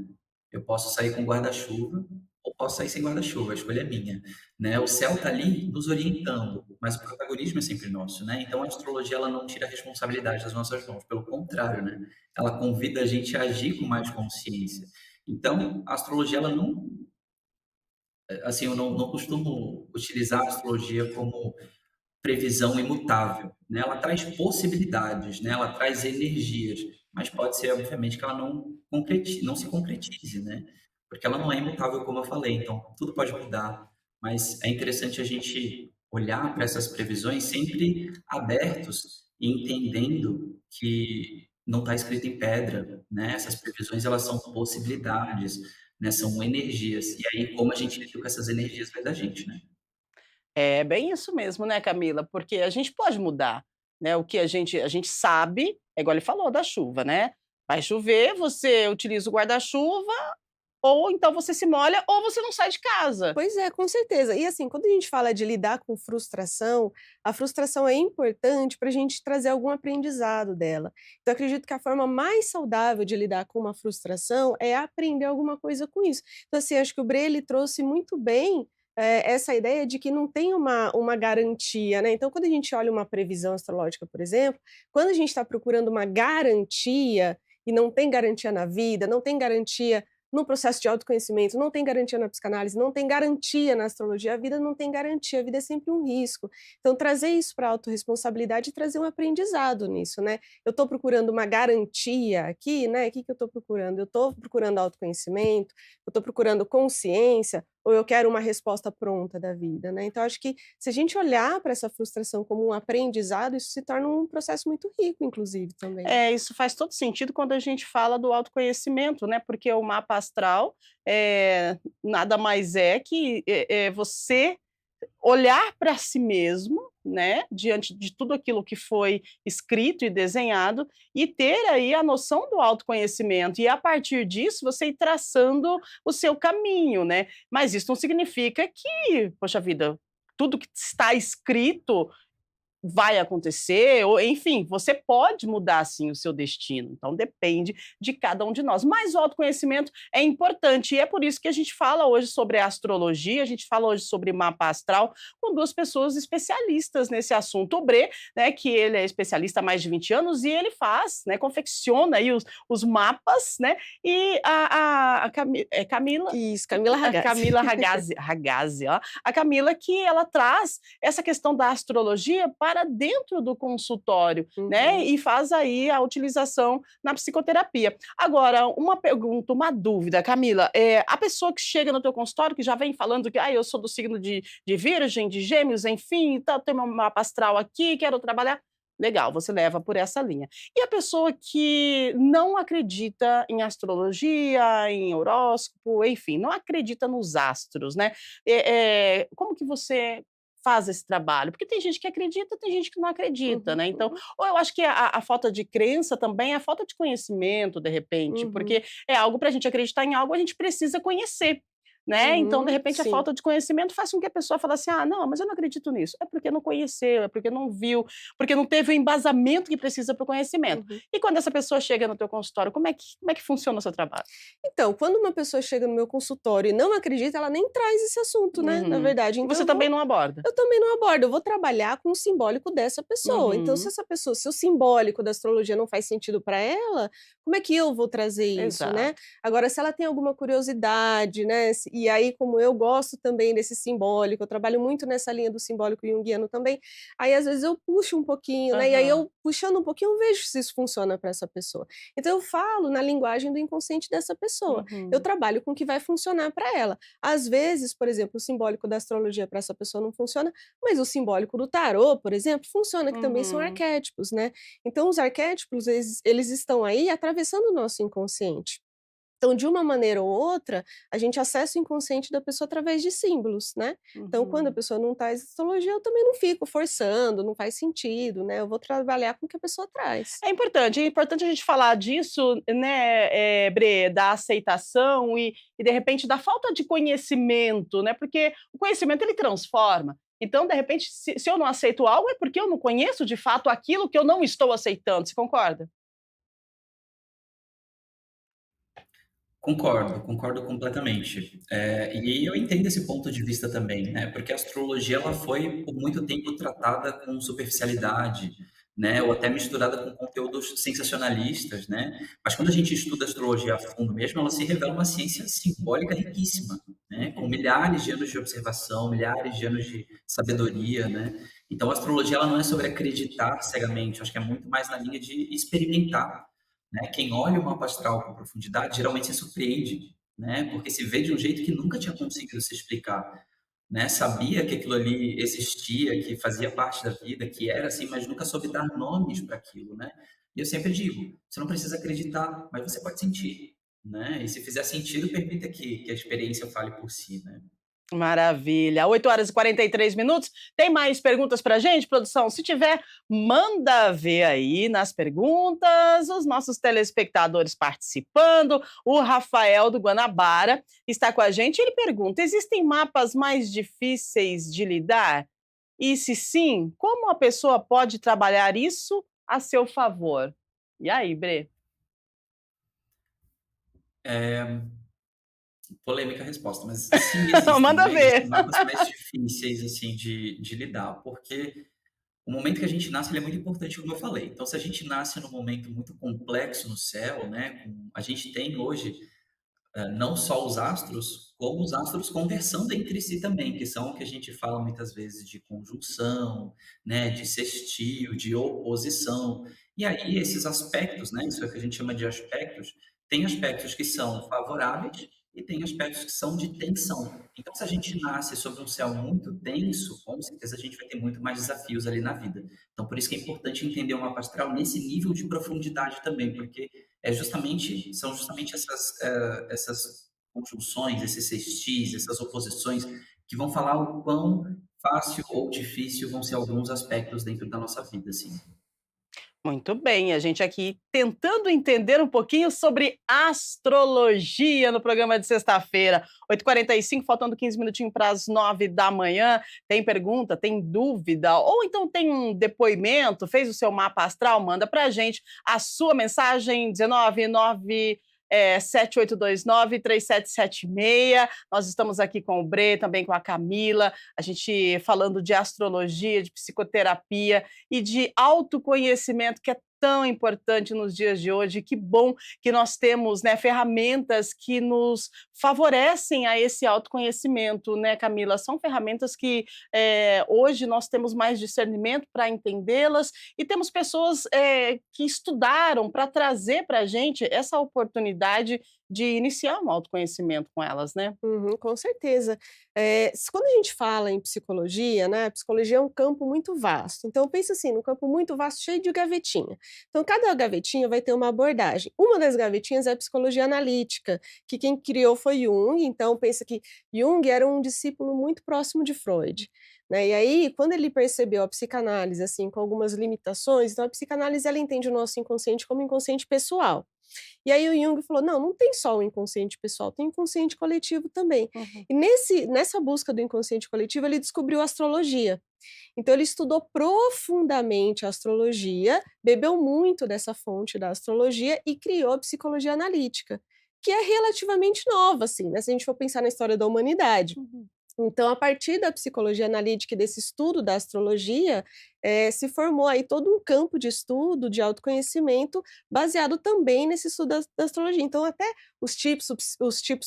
Eu posso sair com guarda-chuva ou posso sair sem guarda-chuva, a escolha é minha, né? O céu está ali nos orientando, mas o protagonismo é sempre nosso, né? Então a astrologia ela não tira a responsabilidade das nossas mãos, pelo contrário, né? Ela convida a gente a agir com mais consciência. Então a astrologia ela não, assim, eu não costumo utilizar a astrologia como previsão imutável, né? Ela traz possibilidades, né? Ela traz energias, mas pode ser, obviamente, que ela não se concretize, né? Porque ela não é imutável, como eu falei, então tudo pode mudar, mas é interessante a gente olhar para essas previsões sempre abertos e entendendo que não está escrito em pedra, né? Essas previsões, elas são possibilidades, né? São energias, e aí como a gente lida com essas energias vai da gente, né? É bem isso mesmo, né, Camila? Porque a gente pode mudar, né? O que a gente sabe, é igual ele falou da chuva, né? Vai chover, você utiliza o guarda-chuva, ou então você se molha, ou você não sai de casa. Pois é, com certeza. E assim, quando a gente fala de lidar com frustração, a frustração é importante para a gente trazer algum aprendizado dela. Então, acredito que a forma mais saudável de lidar com uma frustração é aprender alguma coisa com isso. Então, assim, acho que o Bre ele trouxe muito bem essa ideia de que não tem uma garantia, né? Então, quando a gente olha uma previsão astrológica, por exemplo, quando a gente está procurando uma garantia e não tem garantia na vida, não tem garantia no processo de autoconhecimento, não tem garantia na psicanálise, não tem garantia na astrologia, a vida não tem garantia, a vida é sempre um risco. Então, trazer isso para a autorresponsabilidade e trazer um aprendizado nisso, né? Eu estou procurando uma garantia aqui, né? O que eu estou procurando? Eu estou procurando autoconhecimento, eu estou procurando consciência, ou eu quero uma resposta pronta da vida, né? Então, acho que se a gente olhar para essa frustração como um aprendizado, isso se torna um processo muito rico, inclusive, também. Isso faz todo sentido quando a gente fala do autoconhecimento, né? Porque o mapa astral nada mais é que você olhar para si mesmo, né, diante de tudo aquilo que foi escrito e desenhado, e ter aí a noção do autoconhecimento, e a partir disso você ir traçando o seu caminho, né. Mas isso não significa que, poxa vida, tudo que está escrito vai acontecer, ou enfim, você pode mudar sim o seu destino. Então depende de cada um de nós. Mas o autoconhecimento é importante e é por isso que a gente fala hoje sobre astrologia, a gente fala hoje sobre mapa astral com duas pessoas especialistas nesse assunto. O Brê, né, que ele é especialista há mais de 20 anos e ele faz, né, confecciona aí os mapas, né? E Camila, Isso, Camila a Ragazzi. Camila Ragazzi, ó. A Camila que ela traz essa questão da astrologia para dentro do consultório, né? Uhum. E faz aí a utilização na psicoterapia. Agora, uma pergunta, uma dúvida, Camila, a pessoa que chega no teu consultório, que já vem falando que eu sou do signo de Virgem, de Gêmeos, enfim, tá, tenho meu mapa astral aqui, quero trabalhar. Legal, você leva por essa linha. E a pessoa que não acredita em astrologia, em horóscopo, enfim, não acredita nos astros, né? Como que você faz esse trabalho? Porque tem gente que acredita, tem gente que não acredita, Uhum, né? Então, uhum, ou eu acho que a falta de crença também é a falta de conhecimento, de repente, uhum, porque é algo para a gente acreditar em algo, a gente precisa conhecer. Né? Então, de uhum, repente, a sim. falta de conhecimento faz com que a pessoa fale assim: ah, não, mas eu não acredito nisso. É porque não conheceu, é porque não viu, porque não teve o embasamento que precisa para o conhecimento. Uhum. E quando essa pessoa chega no teu consultório, como é que funciona o seu trabalho? Então, quando uma pessoa chega no meu consultório e não acredita, ela nem traz esse assunto, né, na Uhum. verdade. E Então você também não aborda? eu também não abordo, eu vou trabalhar com o simbólico dessa pessoa. Então, Uhum. se o simbólico da astrologia não faz sentido para ela, como é que eu vou trazer isso, né? Exato. Agora, se ela tem alguma curiosidade, né, e aí como eu gosto também desse simbólico, eu trabalho muito nessa linha do simbólico junguiano também, aí às vezes eu puxo um pouquinho, né, e aí Aham. eu puxando um pouquinho eu vejo se isso funciona para essa pessoa. Então eu falo na linguagem do inconsciente dessa pessoa. Eu Uhum. trabalho com o que vai funcionar para ela. Às vezes, por exemplo, o simbólico da astrologia para essa pessoa não funciona, mas o simbólico do tarô, por exemplo, funciona, que também são Uhum. arquétipos, né. Então os arquétipos eles estão aí atravessando o nosso inconsciente. Então, de uma maneira ou outra, a gente acessa o inconsciente da pessoa através de símbolos, né. Então, quando a Uhum. pessoa não traz astrologia, eu também não fico forçando, não faz sentido, né, eu vou trabalhar com o que a pessoa traz. É importante a gente falar disso, né, Brê, da aceitação e de repente da falta de conhecimento, né? Porque o conhecimento ele transforma. Então, de repente, se eu não aceito algo, é porque eu não conheço de fato aquilo que eu não estou aceitando. Você concorda? Concordo, concordo completamente. E eu entendo esse ponto de vista também, né? Porque a astrologia ela foi por muito tempo tratada com superficialidade, né? Ou até misturada com conteúdos sensacionalistas, né? Mas quando a gente estuda a astrologia a fundo mesmo, ela se revela uma ciência simbólica riquíssima, né? Com Uhum. milhares de anos de observação, milhares de anos de sabedoria, né? Então a astrologia ela não é sobre acreditar cegamente, eu acho que é muito mais na linha de experimentar, né? Quem olha o mapa astral com profundidade geralmente se surpreende, né? Porque se vê de um jeito que nunca tinha conseguido se explicar, né? Sabia que aquilo ali existia, que fazia parte da vida, que era assim, mas nunca soube dar nomes para aquilo, né? E eu sempre digo, você não precisa acreditar, mas você pode sentir, né? E se fizer sentido, permita que a experiência fale por si, né? Maravilha. 8h43. Tem mais perguntas para a gente, produção? Se tiver, manda ver aí nas perguntas, os nossos telespectadores participando. O Rafael do Guanabara está com a gente. Ele pergunta: existem mapas mais difíceis de lidar? E se sim, como a pessoa pode trabalhar isso a seu favor? E aí, Brê? Polêmica resposta, mas sim, existem, Manda né? Existem ver. mapas mais difíceis, assim, de lidar, porque o momento que a gente nasce, ele é muito importante, como eu falei. Então, se a gente nasce num momento muito complexo no céu, né? A gente tem hoje não só os astros, como os astros conversando entre si também, que são o que a gente fala muitas vezes de conjunção, né? De sextil, de oposição. E aí, esses aspectos, né? Isso é o que a gente chama de aspectos, tem aspectos que são favoráveis e tem aspectos que são de tensão. Então, se a gente nasce sobre um céu muito tenso, com certeza a gente vai ter muito mais desafios ali na vida. Então, por isso que é importante entender o mapa astral nesse nível de profundidade também, porque são justamente essas conjunções, esses sextis, essas oposições, que vão falar o quão fácil ou difícil vão ser alguns aspectos dentro da nossa vida, assim. Muito bem, a gente aqui tentando entender um pouquinho sobre astrologia no programa de sexta-feira, 8h45, faltando 15 minutinhos para as 9 da manhã. Tem pergunta, tem dúvida, ou então tem um depoimento, fez o seu mapa astral, manda para a gente a sua mensagem, 199 7829-3776. Nós estamos aqui com o Bre, também com a Camila, a gente falando de astrologia, de psicoterapia e de autoconhecimento, que é tão importante nos dias de hoje. Que bom que nós temos, né, ferramentas que nos favorecem a esse autoconhecimento, né, Camila? São ferramentas que hoje nós temos mais discernimento para entendê-las e temos pessoas que estudaram para trazer para a gente essa oportunidade de iniciar um autoconhecimento com elas, né? Uhum, com certeza. Quando a gente fala em psicologia, né, a psicologia é um campo muito vasto. Então, pensa assim, num campo muito vasto, cheio de gavetinha. Então, cada gavetinha vai ter uma abordagem. Uma das gavetinhas é a psicologia analítica, que quem criou foi Jung. Então, pensa que Jung era um discípulo muito próximo de Freud, né? E aí, quando ele percebeu a psicanálise, assim, com algumas limitações, então a psicanálise, ela entende o nosso inconsciente como inconsciente pessoal. E aí o Jung falou: não, não tem só o inconsciente pessoal, tem o inconsciente coletivo também. Uhum. E nessa busca do inconsciente coletivo, ele descobriu a astrologia. Então ele estudou profundamente a astrologia, bebeu muito dessa fonte da astrologia e criou a psicologia analítica, que é relativamente nova, assim, né? Se a gente for pensar na história da humanidade. Uhum. Então, a partir da psicologia analítica e desse estudo da astrologia, se formou aí todo um campo de estudo, de autoconhecimento, baseado também nesse estudo da astrologia. Então, até os tipos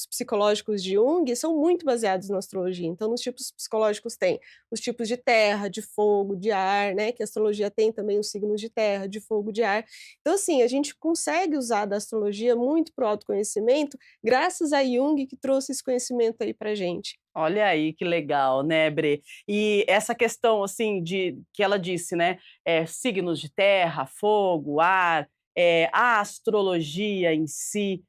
psicológicos de Jung são muito baseados na astrologia. Então, nos tipos psicológicos tem os tipos de terra, de fogo, de ar, né? Que a astrologia tem também os signos de terra, de fogo, de ar. Então, assim, a gente consegue usar da astrologia muito para o autoconhecimento, graças a Jung, que trouxe esse conhecimento aí para gente. Olha aí que legal, né, Bre? E essa questão, assim, de que ela disse, né, signos de terra, fogo, ar, a astrologia em si,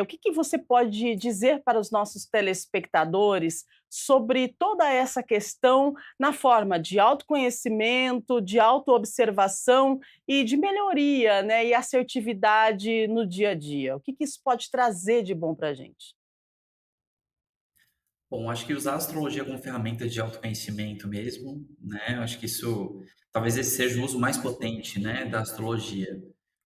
o que que você pode dizer para os nossos telespectadores sobre toda essa questão na forma de autoconhecimento, de autoobservação e de melhoria, né, e assertividade no dia a dia? O que que isso pode trazer de bom para a gente? Bom, acho que usar a astrologia como ferramenta de autoconhecimento mesmo, né? Acho que isso talvez esse seja o uso mais potente, né, da astrologia.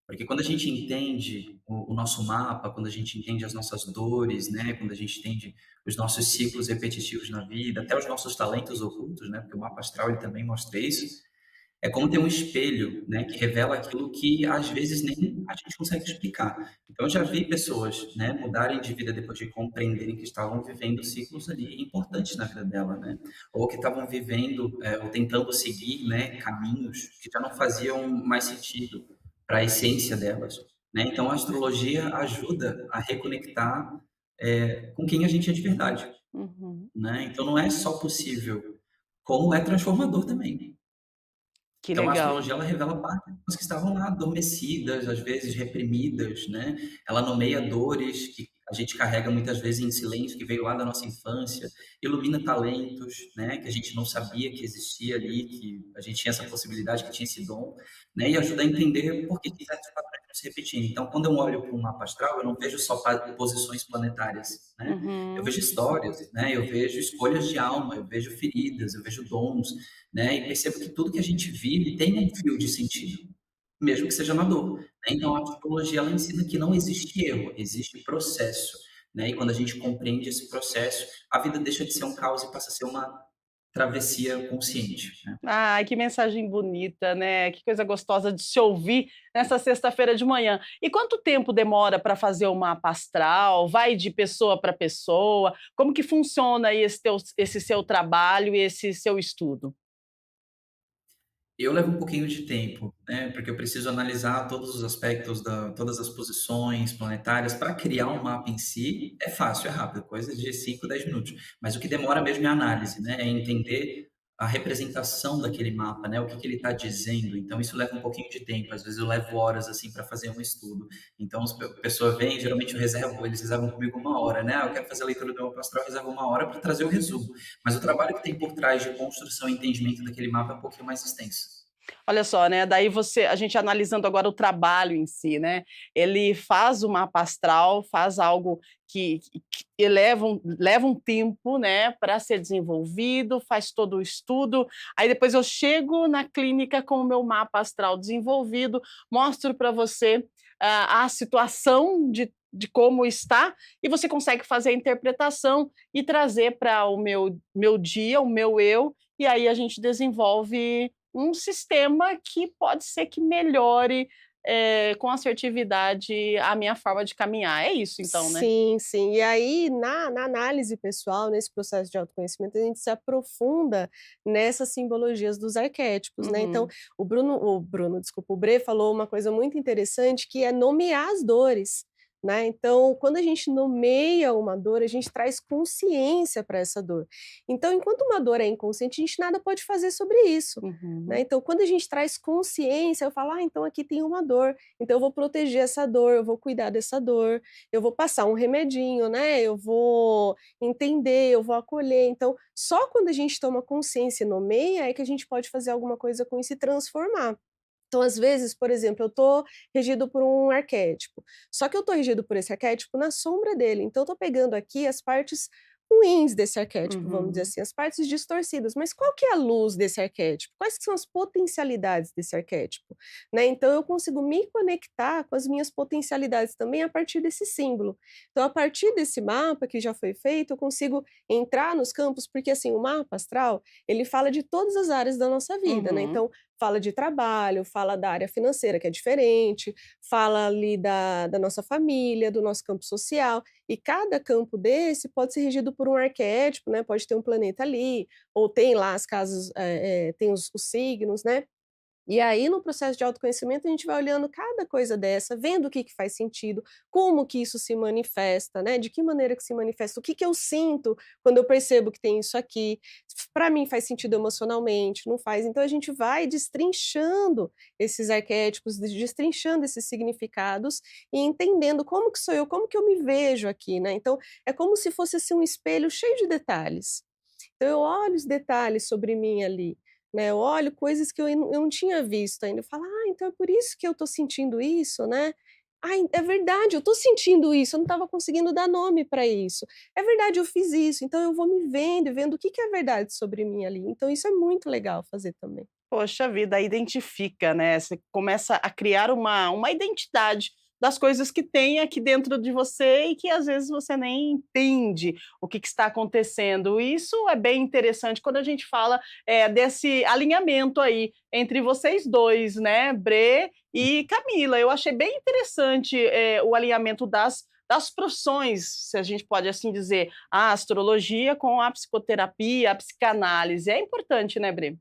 Porque quando a gente entende o nosso mapa, quando a gente entende as nossas dores, né, quando a gente entende os nossos ciclos repetitivos na vida, até os nossos talentos ocultos, né, porque o mapa astral ele também mostra isso. É como ter um espelho, né, que revela aquilo que às vezes nem a gente consegue explicar. Então, eu já vi pessoas, né, mudarem de vida depois de compreenderem que estavam vivendo ciclos ali importantes na vida dela, né, ou que estavam vivendo, ou tentando seguir, né, caminhos que já não faziam mais sentido para a essência delas, né. Então, a astrologia ajuda a reconectar, com quem a gente é de verdade, Uhum. né. Então, não é só possível, como é transformador também. Que Então, a legal. astrologia ela revela partes que estavam lá adormecidas, às vezes reprimidas, né? Ela nomeia dores que a gente carrega muitas vezes em silêncio, que veio lá da nossa infância, ilumina talentos, né? Que a gente não sabia que existia ali, que a gente tinha essa possibilidade, que tinha esse dom, né? E ajuda a entender por que certos padrões não se repetindo. Então, quando eu olho para um mapa astral, eu não vejo só posições planetárias, né? Eu Uhum. vejo histórias, né? Eu vejo escolhas de alma, eu vejo feridas, eu vejo dons, né? E percebo que tudo que a gente vive tem um fio de sentido, mesmo que seja na dor, né? Então, a psicologia ela ensina que não existe erro, existe processo, né? E quando a gente compreende esse processo, a vida deixa de ser um caos e passa a ser uma travessia consciente, né? Ai, que mensagem bonita, né, que coisa gostosa de se ouvir nessa sexta-feira de manhã. E quanto tempo demora para fazer o mapa astral? Vai de pessoa para pessoa? Como que funciona aí esse seu trabalho e esse seu estudo? Eu levo um pouquinho de tempo, né, porque eu preciso analisar todos os aspectos da todas as posições planetárias para criar um mapa em si, é fácil, é rápido, coisa de 5, 10 minutos. Mas o que demora mesmo é a análise, né, é entender a representação daquele mapa, né, o que que ele está dizendo. Então isso leva um pouquinho de tempo, às vezes eu levo horas, assim, para fazer um estudo. Então a pessoa vem, geralmente eu reservo, eles reservam comigo 1 hora, né, eu quero fazer a leitura do mapa astral, eu reservo 1 hora para trazer o resumo. Mas o trabalho que tem por trás de construção e entendimento daquele mapa é um pouquinho mais extenso. Olha só, né, daí a gente analisando agora o trabalho em si, né, ele faz o mapa astral, faz algo que leva um tempo, né, para ser desenvolvido, faz todo o estudo, aí depois eu chego na clínica com o meu mapa astral desenvolvido, mostro para você, a situação de como está, e você consegue fazer a interpretação e trazer para o meu dia, o meu eu, e aí a gente desenvolve um sistema que pode ser que melhore, com assertividade a minha forma de caminhar. É isso então, né? Sim, sim. E aí, na análise pessoal, nesse processo de autoconhecimento, a gente se aprofunda nessas simbologias dos arquétipos, né. Então, Uhum. desculpa, o Bre falou uma coisa muito interessante, que é nomear as dores, né. Então, quando a gente nomeia uma dor, a gente traz consciência para essa dor. Então, enquanto uma dor é inconsciente, a gente nada pode fazer sobre isso, né. Uhum. Então, quando a gente traz consciência, eu falo: "Ah, então aqui tem uma dor, então eu vou proteger essa dor, eu vou cuidar dessa dor, eu vou passar um remedinho, né, eu vou entender, eu vou acolher". Então, só quando a gente toma consciência e nomeia, é que a gente pode fazer alguma coisa com isso e transformar. Então, às vezes, por exemplo, eu estou regido por um arquétipo, só que eu estou regido por esse arquétipo na sombra dele, então eu estou pegando aqui as partes ruins desse arquétipo, vamos dizer Uhum. assim, as partes distorcidas, mas qual que é a luz desse arquétipo? Quais que são as potencialidades desse arquétipo? Né, então eu consigo me conectar com as minhas potencialidades também a partir desse símbolo. Então a partir desse mapa que já foi feito, eu consigo entrar nos campos, porque assim, o mapa astral, ele fala de todas as áreas da nossa vida, né, Uhum. então fala de trabalho, fala da área financeira, que é diferente, fala ali da nossa família, do nosso campo social, e cada campo desse pode ser regido por um arquétipo, né, pode ter um planeta ali, ou tem lá as casas, tem os signos, né. E aí, no processo de autoconhecimento, a gente vai olhando cada coisa dessa, vendo o que que faz sentido, como que isso se manifesta, né, de que maneira que se manifesta, o que que eu sinto quando eu percebo que tem isso aqui. Para mim faz sentido emocionalmente, não faz. Então a gente vai destrinchando esses arquétipos, destrinchando esses significados e entendendo como que sou eu, como que eu me vejo aqui, né. Então, é como se fosse, assim, um espelho cheio de detalhes. Então eu olho os detalhes sobre mim ali, né, eu olho coisas que eu não tinha visto ainda, eu falo: "Ah, então é por isso que eu estou sentindo isso, né. Ai, é verdade, eu estou sentindo isso, eu não estava conseguindo dar nome para isso. É verdade, eu fiz isso", então eu vou me vendo e vendo o que que é verdade sobre mim ali, então isso é muito legal fazer também. Poxa vida, identifica, né, você começa a criar uma identidade das coisas que tem aqui dentro de você e que às vezes você nem entende o que está acontecendo. Isso é bem interessante quando a gente fala, desse alinhamento aí entre vocês 2, né, Bre e Camila. Eu achei bem interessante, o alinhamento das profissões, se a gente pode assim dizer, a astrologia com a psicoterapia, a psicanálise. É importante, né, Bre?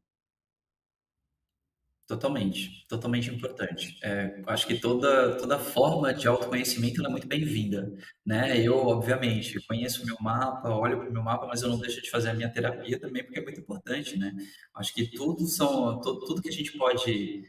Totalmente, totalmente importante. Acho que toda forma de autoconhecimento ela é muito bem-vinda, né. Eu, obviamente, conheço o meu mapa, olho para o meu mapa, mas eu não deixo de fazer a minha terapia também, porque é muito importante, né. Acho que tudo que a gente pode,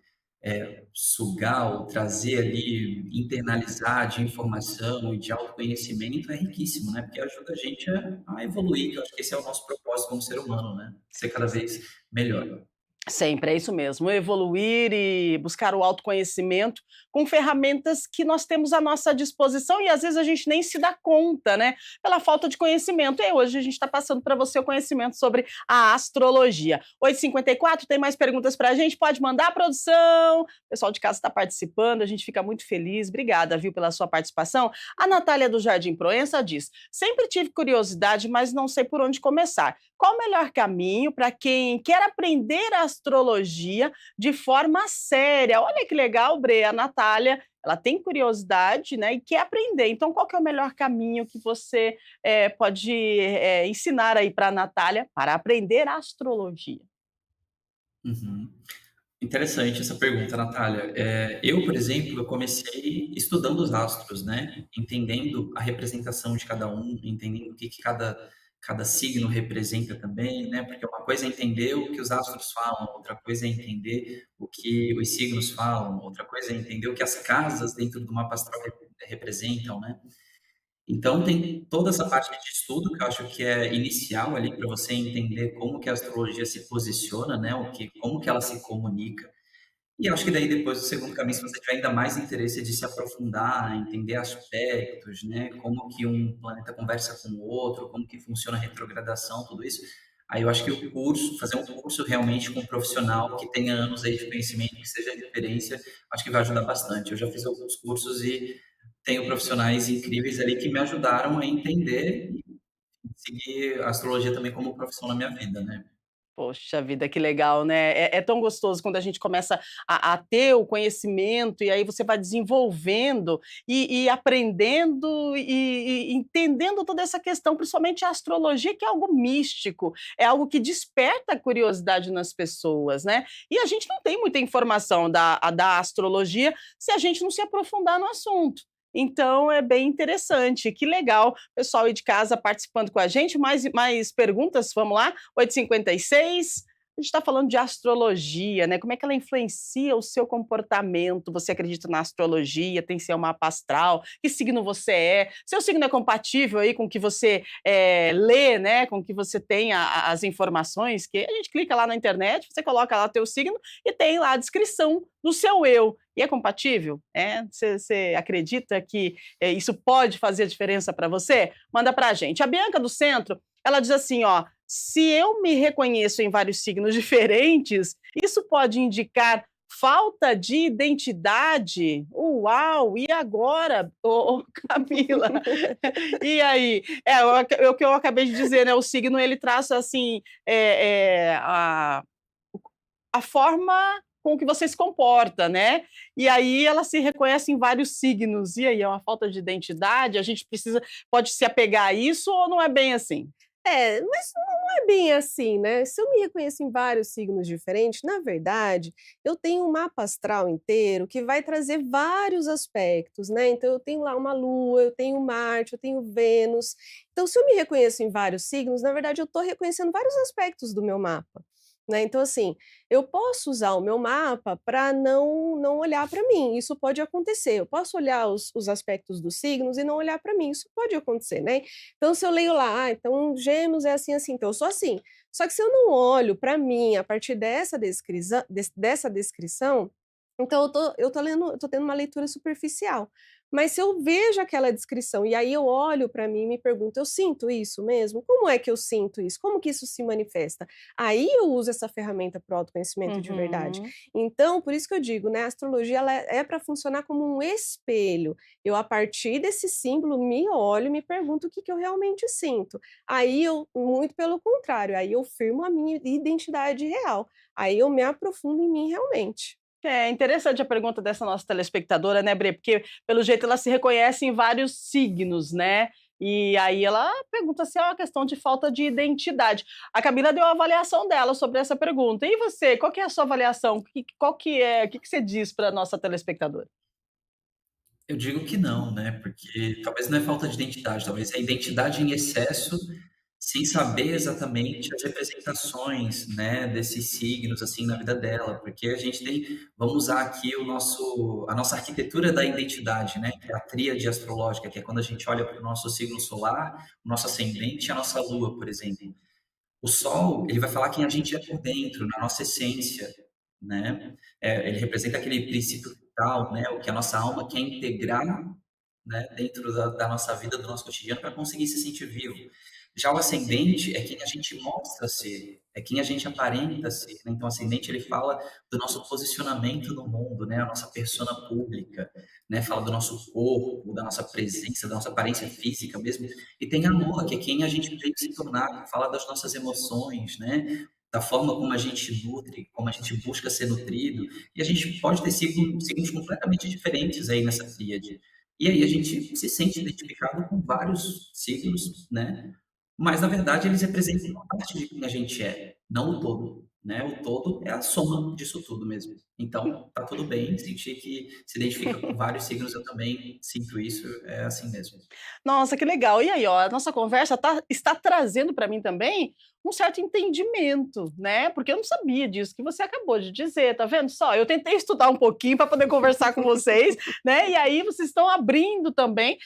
sugar ou trazer ali, internalizar de informação e de autoconhecimento é riquíssimo, né, porque ajuda a gente a evoluir, que eu acho que esse é o nosso propósito como ser humano, né, ser cada vez melhor. Sempre, é isso mesmo. Evoluir e buscar o autoconhecimento com ferramentas que nós temos à nossa disposição e às vezes a gente nem se dá conta, né, pela falta de conhecimento. E hoje a gente está passando para você o conhecimento sobre a astrologia. 8h54, tem mais perguntas para a gente? Pode mandar, produção. O pessoal de casa está participando, a gente fica muito feliz. Obrigada, viu, pela sua participação. A Natália do Jardim Proença diz: sempre tive curiosidade, mas não sei por onde começar. Qual o melhor caminho para quem quer aprender astrologia de forma séria? Olha que legal, Bre, a Natália, ela tem curiosidade, né, e quer aprender. Então, qual que é o melhor caminho que você pode ensinar aí para a Natália para aprender astrologia? Uhum. Interessante essa pergunta, Natália. Eu, por exemplo, eu comecei estudando os astros, né? Entendendo a representação de cada um, entendendo o que cada signo representa também, né? Porque uma coisa é entender o que os astros falam, outra coisa é entender o que os signos falam, outra coisa é entender o que as casas dentro do mapa astral representam, né? Então tem toda essa parte de estudo que eu acho que é inicial ali para você entender como que a astrologia se posiciona, né? Como que ela se comunica. E eu acho que daí depois do segundo caminho, se você tiver ainda mais interesse de se aprofundar, entender aspectos, né, como que um planeta conversa com o outro, como que funciona a retrogradação, tudo isso, aí eu acho que o curso, fazer um curso realmente com um profissional que tenha anos aí de conhecimento, que seja referência, acho que vai ajudar bastante. Eu já fiz alguns cursos e tenho profissionais incríveis ali que me ajudaram a entender e seguir a astrologia também como profissão na minha vida, né? Poxa vida, que legal, né? É tão gostoso quando a gente começa a ter o conhecimento, e aí você vai desenvolvendo e aprendendo e entendendo toda essa questão, principalmente a astrologia, que é algo místico, é algo que desperta a curiosidade nas pessoas, né? E a gente não tem muita informação da astrologia se a gente não se aprofundar no assunto. Então é bem interessante, que legal, pessoal aí de casa participando com a gente. Mais perguntas, vamos lá? 8h56. A gente está falando de astrologia, né? Como é que ela influencia o seu comportamento? Você acredita na astrologia? Tem seu mapa astral? Que signo você é? Seu signo é compatível aí com o que você lê, né? Com o que você tem as informações? Que a gente clica lá na internet, você coloca lá teu signo e tem lá a descrição do seu eu. E é compatível? Você acredita que isso pode fazer diferença para você? Manda para a gente. A Bianca do Centro, ela diz assim, ó, se eu me reconheço em vários signos diferentes, isso pode indicar falta de identidade? Uau! E agora, Camila? E aí? É o que eu acabei de dizer, né? O signo, ele traça, assim, a forma com que você se comporta, né? E aí ela se reconhece em vários signos. E aí, é uma falta de identidade? A gente pode se apegar a isso ou não é bem assim? Mas não é bem assim, né? Se eu me reconheço em vários signos diferentes, na verdade, eu tenho um mapa astral inteiro que vai trazer vários aspectos, né? Então, eu tenho lá uma Lua, eu tenho Marte, eu tenho Vênus. Então, se eu me reconheço em vários signos, na verdade, eu estou reconhecendo vários aspectos do meu mapa. Né? Então, assim, eu posso usar o meu mapa para não olhar para mim. Isso pode acontecer. Eu posso olhar os aspectos dos signos e não olhar para mim. Isso pode acontecer, né? Então, se eu leio lá, então Gêmeos é assim, assim, então eu sou assim. Só que se eu não olho para mim a partir dessa descrição, então eu tô tendo uma leitura superficial. Mas se eu vejo aquela descrição e aí eu olho para mim e me pergunto, eu sinto isso mesmo? Como é que eu sinto isso? Como que isso se manifesta? Aí eu uso essa ferramenta para o autoconhecimento de verdade. Uhum. Então, por isso que eu digo, né, a astrologia ela é para funcionar como um espelho. Eu, a partir desse símbolo, me olho e me pergunto o que eu realmente sinto. Aí eu, muito pelo contrário, aí eu firmo a minha identidade real. Aí eu me aprofundo em mim realmente. É interessante a pergunta dessa nossa telespectadora, né, Bre? Porque, pelo jeito, ela se reconhece em vários signos, né? E aí ela pergunta se é uma questão de falta de identidade. A Camila deu a avaliação dela sobre essa pergunta. E você, qual que é a sua avaliação? Qual que é, o que você diz para a nossa telespectadora? Eu digo que não, né? Porque talvez não é falta de identidade, talvez é identidade em excesso, sem saber exatamente as representações, né, desses signos assim na vida dela, porque a gente tem, vamos usar aqui a nossa arquitetura da identidade, né, que é a tríade astrológica, que é quando a gente olha para o nosso signo solar, o nosso ascendente e a nossa lua, por exemplo. O Sol, ele vai falar quem a gente é por dentro, na nossa essência, né? Ele representa aquele princípio vital, né? O que a nossa alma quer integrar, né? Dentro da nossa vida, do nosso cotidiano, para conseguir se sentir vivo. Já o ascendente é quem a gente mostra ser, é quem a gente aparenta ser, né? Então, o ascendente, ele fala do nosso posicionamento no mundo, né? A nossa persona pública, né? Fala do nosso corpo, da nossa presença, da nossa aparência física mesmo. E tem a lua, que é quem a gente veio se tornar, que fala das nossas emoções, né? Da forma como a gente nutre, como a gente busca ser nutrido. E a gente pode ter signos completamente diferentes aí nessa tríade. E aí a gente se sente identificado com vários signos, né? Mas, na verdade, eles representam uma parte de quem a gente é, não o todo, né? O todo é a soma disso tudo mesmo. Então, tá tudo bem sentir que se identifica com vários signos, eu também sinto isso, é assim mesmo. Nossa, que legal. E aí, ó, a nossa conversa está trazendo para mim também um certo entendimento, né? Porque eu não sabia disso que você acabou de dizer, tá vendo só? Eu tentei estudar um pouquinho para poder conversar com vocês, né? E aí vocês estão abrindo também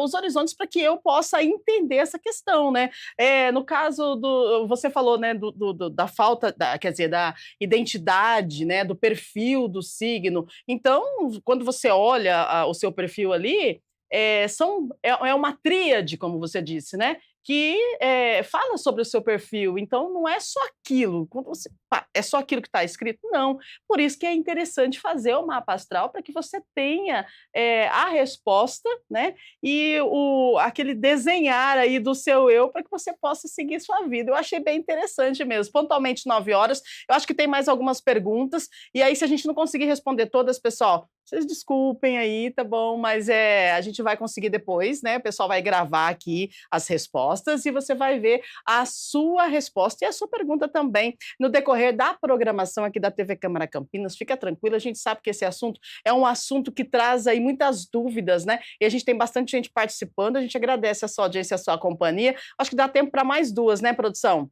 os horizontes para que eu possa entender essa questão, né? No caso do, você falou, né, da falta, quer dizer, da identidade, né, do perfil do signo. Então, quando você olha o seu perfil ali, é uma tríade, como você disse, né? Que fala sobre o seu perfil. Então, não é só aquilo. Quando você, é só aquilo que está escrito? Não. Por isso que é interessante fazer o mapa astral para que você tenha a resposta, né? E aquele desenhar aí do seu eu para que você possa seguir sua vida. Eu achei bem interessante mesmo. Pontualmente 9 horas. Eu acho que tem mais algumas perguntas. E aí, se a gente não conseguir responder todas, pessoal, vocês desculpem aí, tá bom? Mas a gente vai conseguir depois, né? O pessoal vai gravar aqui as respostas e você vai ver a sua resposta e a sua pergunta também no decorrer da programação aqui da TV Câmara Campinas. Fica tranquila, a gente sabe que esse assunto é um assunto que traz aí muitas dúvidas, né? E a gente tem bastante gente participando, a gente agradece a sua audiência, a sua companhia. Acho que dá tempo para mais duas, né, produção?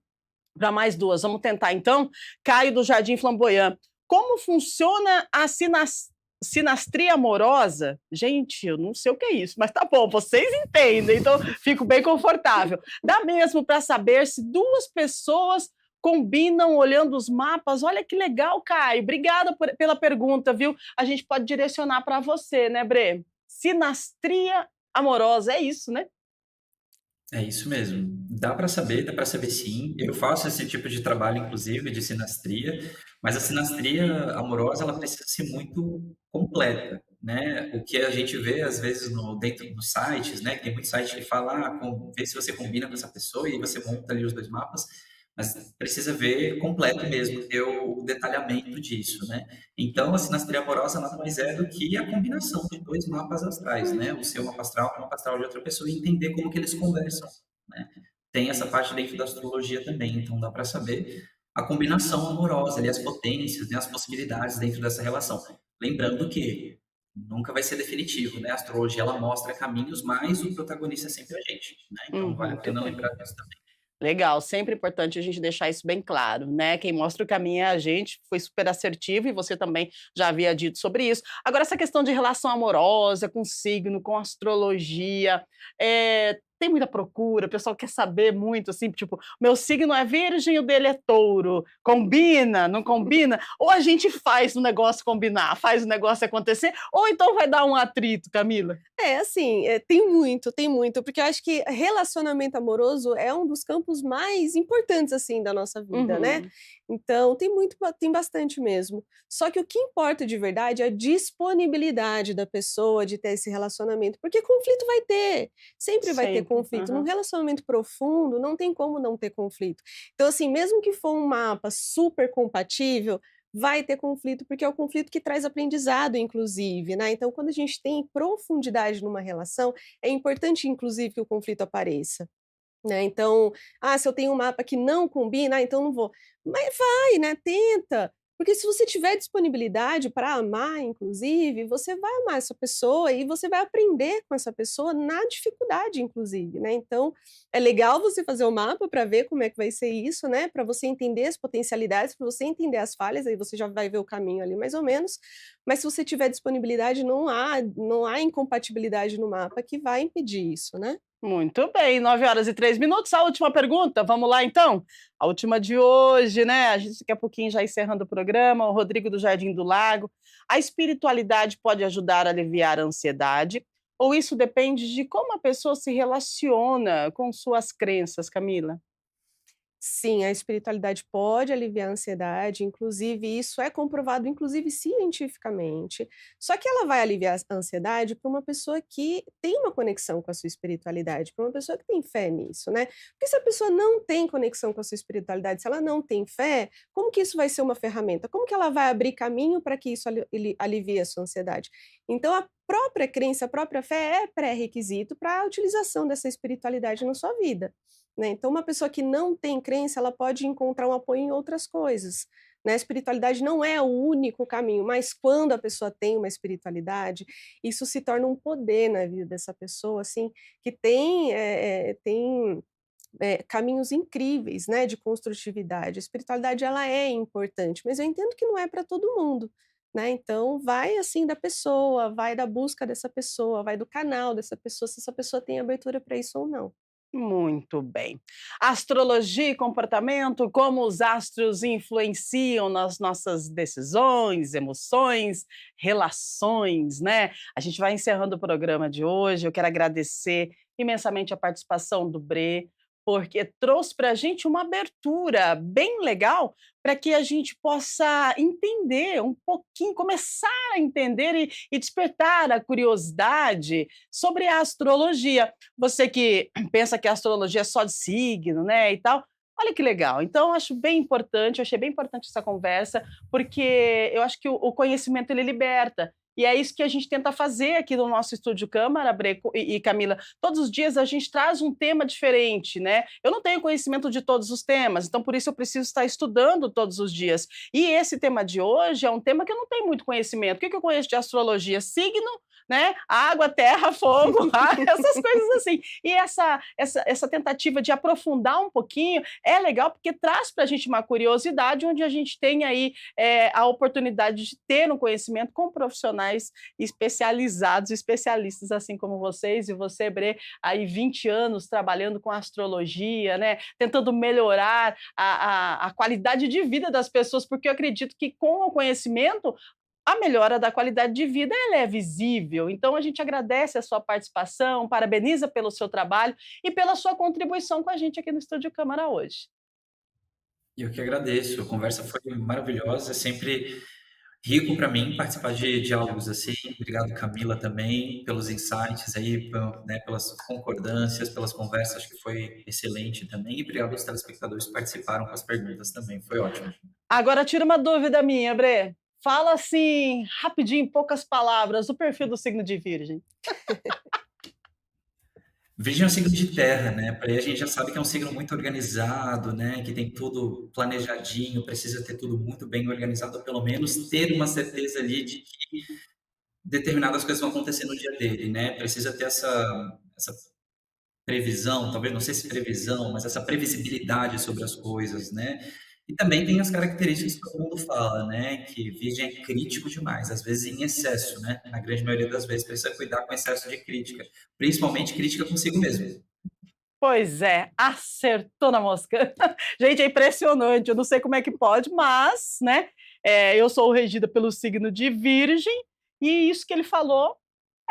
Para mais duas. Vamos tentar, então. Caio do Jardim Flamboyant. Como funciona a sinastria amorosa? Gente, eu não sei o que é isso, mas tá bom, vocês entendem, então fico bem confortável. Dá mesmo para saber se duas pessoas combinam olhando os mapas? Olha que legal, Caio. Obrigada pela pergunta, viu? A gente pode direcionar para você, né, Bre? Sinastria amorosa, é isso, né? É isso mesmo. Dá para saber sim. Eu faço esse tipo de trabalho, inclusive, de sinastria, mas a sinastria amorosa ela precisa ser muito completa, né? O que a gente vê às vezes dentro dos sites, né? Que tem muito site que fala, vê se você combina com essa pessoa e você monta ali os dois mapas, mas precisa ver completo mesmo, ter o detalhamento disso, né? Então, a sinastria amorosa nada mais é do que a combinação de dois mapas astrais, né? O seu mapa astral com o mapa astral de outra pessoa e entender como que eles conversam, né? Tem essa parte dentro da astrologia também, então dá para saber a combinação amorosa, ali, as potências, né? As possibilidades dentro dessa relação. Lembrando que nunca vai ser definitivo, né? A astrologia ela mostra caminhos, mas o protagonista é sempre a gente, né? Então vale a Muito pena bem. lembrar disso também. Legal, sempre importante a gente deixar isso bem claro, né? Quem mostra o caminho é a gente, foi super assertivo e você também já havia dito sobre isso. Agora, essa questão de relação amorosa com signo, com astrologia, tem muita procura, o pessoal quer saber muito, assim, tipo, meu signo é virgem, o dele é touro, combina, não combina? Ou a gente faz o negócio combinar, faz o negócio acontecer, ou então vai dar um atrito, Camila? Assim, tem muito, porque eu acho que relacionamento amoroso é um dos campos mais importantes, assim, da nossa vida, né. Uhum. Então tem bastante mesmo. Só que o que importa de verdade é a disponibilidade da pessoa de ter esse relacionamento, porque conflito vai ter, sempre vai ter Sempre. conflito. Num Aham. relacionamento profundo não tem como não ter conflito. Então, assim, mesmo que for um mapa super compatível, vai ter conflito, porque é o conflito que traz aprendizado, inclusive, né. Então, quando a gente tem profundidade numa relação, é importante, inclusive, que o conflito apareça, né. Então, se eu tenho um mapa que não combina, então não vou. Mas vai, né, tenta, porque se você tiver disponibilidade para amar, inclusive, você vai amar essa pessoa e você vai aprender com essa pessoa na dificuldade, inclusive, né. Então, é legal você fazer o mapa para ver como é que vai ser isso, né, para você entender as potencialidades, para você entender as falhas, aí você já vai ver o caminho ali mais ou menos, mas se você tiver disponibilidade, não há incompatibilidade no mapa que vai impedir isso, né. Muito bem, 9 horas e 3 minutos. A última pergunta, vamos lá então? A última de hoje, né? A gente daqui a pouquinho já encerrando o programa. O Rodrigo do Jardim do Lago. A espiritualidade pode ajudar a aliviar a ansiedade? Ou isso depende de como a pessoa se relaciona com suas crenças, Camila? Sim, a espiritualidade pode aliviar a ansiedade, inclusive isso é comprovado, inclusive cientificamente. Só que ela vai aliviar a ansiedade para uma pessoa que tem uma conexão com a sua espiritualidade, para uma pessoa que tem fé nisso, né? Porque se a pessoa não tem conexão com a sua espiritualidade, se ela não tem fé, como que isso vai ser uma ferramenta? Como que ela vai abrir caminho para que isso alivie a sua ansiedade? Então, a própria crença, a própria fé é pré-requisito para a utilização dessa espiritualidade na sua vida, né. Então uma pessoa que não tem crença, ela pode encontrar um apoio em outras coisas, né. A espiritualidade não é o único caminho, mas quando a pessoa tem uma espiritualidade, isso se torna um poder na vida dessa pessoa, assim, que tem caminhos incríveis, né, de construtividade. A espiritualidade, ela é importante, mas eu entendo que não é para todo mundo, né? Então, vai assim da pessoa, vai da busca dessa pessoa, vai do canal dessa pessoa, se essa pessoa tem abertura para isso ou não. Muito bem. Astrologia e comportamento, como os astros influenciam nas nossas decisões, emoções, relações, né? A gente vai encerrando o programa de hoje. Eu quero agradecer imensamente a participação do Brê, porque trouxe para a gente uma abertura bem legal para que a gente possa entender um pouquinho, começar a entender e despertar a curiosidade sobre a astrologia. Você que pensa que a astrologia é só de signo, né, e tal. Olha que legal. Então, eu acho bem importante, eu achei bem importante essa conversa, porque eu acho que o conhecimento ele liberta. E é isso que a gente tenta fazer aqui no nosso Estúdio Câmara, Breco e Camila. Todos os dias a gente traz um tema diferente, né? Eu não tenho conhecimento de todos os temas, então por isso eu preciso estar estudando todos os dias. E esse tema de hoje é um tema que eu não tenho muito conhecimento. O que eu conheço de astrologia? Signo, né? Água, terra, fogo, ar, essas coisas assim. E essa tentativa de aprofundar um pouquinho é legal porque traz para a gente uma curiosidade onde a gente tem aí a oportunidade de ter um conhecimento com profissionais especializados, especialistas assim como vocês e você, Brê, aí 20 anos trabalhando com astrologia, né? Tentando melhorar a qualidade de vida das pessoas, porque eu acredito que com o conhecimento a melhora da qualidade de vida ela é visível. Então, a gente agradece a sua participação, parabeniza pelo seu trabalho e pela sua contribuição com a gente aqui no Estúdio Câmara hoje. Eu que agradeço, a conversa foi maravilhosa, é sempre rico para mim participar de diálogos assim. Obrigado, Camila, também, pelos insights aí, né, pelas concordâncias, pelas conversas, acho que foi excelente também. E obrigado aos telespectadores que participaram com as perguntas também, foi ótimo. Agora, tira uma dúvida minha, Brê. Fala assim, rapidinho, em poucas palavras, o perfil do signo de Virgem. Virgem é um signo de terra, né? Para aí a gente já sabe que é um signo muito organizado, né? Que tem tudo planejadinho, precisa ter tudo muito bem organizado, ou pelo menos ter uma certeza ali de que determinadas coisas vão acontecer no dia dele, né? Precisa ter essa previsão, talvez não sei se previsão, mas essa previsibilidade sobre as coisas, né? E também tem as características que todo mundo fala, né? Que Virgem é crítico demais, às vezes em excesso, né? Na grande maioria das vezes precisa cuidar com excesso de crítica, principalmente crítica consigo mesmo. Pois é, acertou na mosca. Gente, é impressionante, eu não sei como é que pode, mas, né? Eu sou regida pelo signo de Virgem e isso que ele falou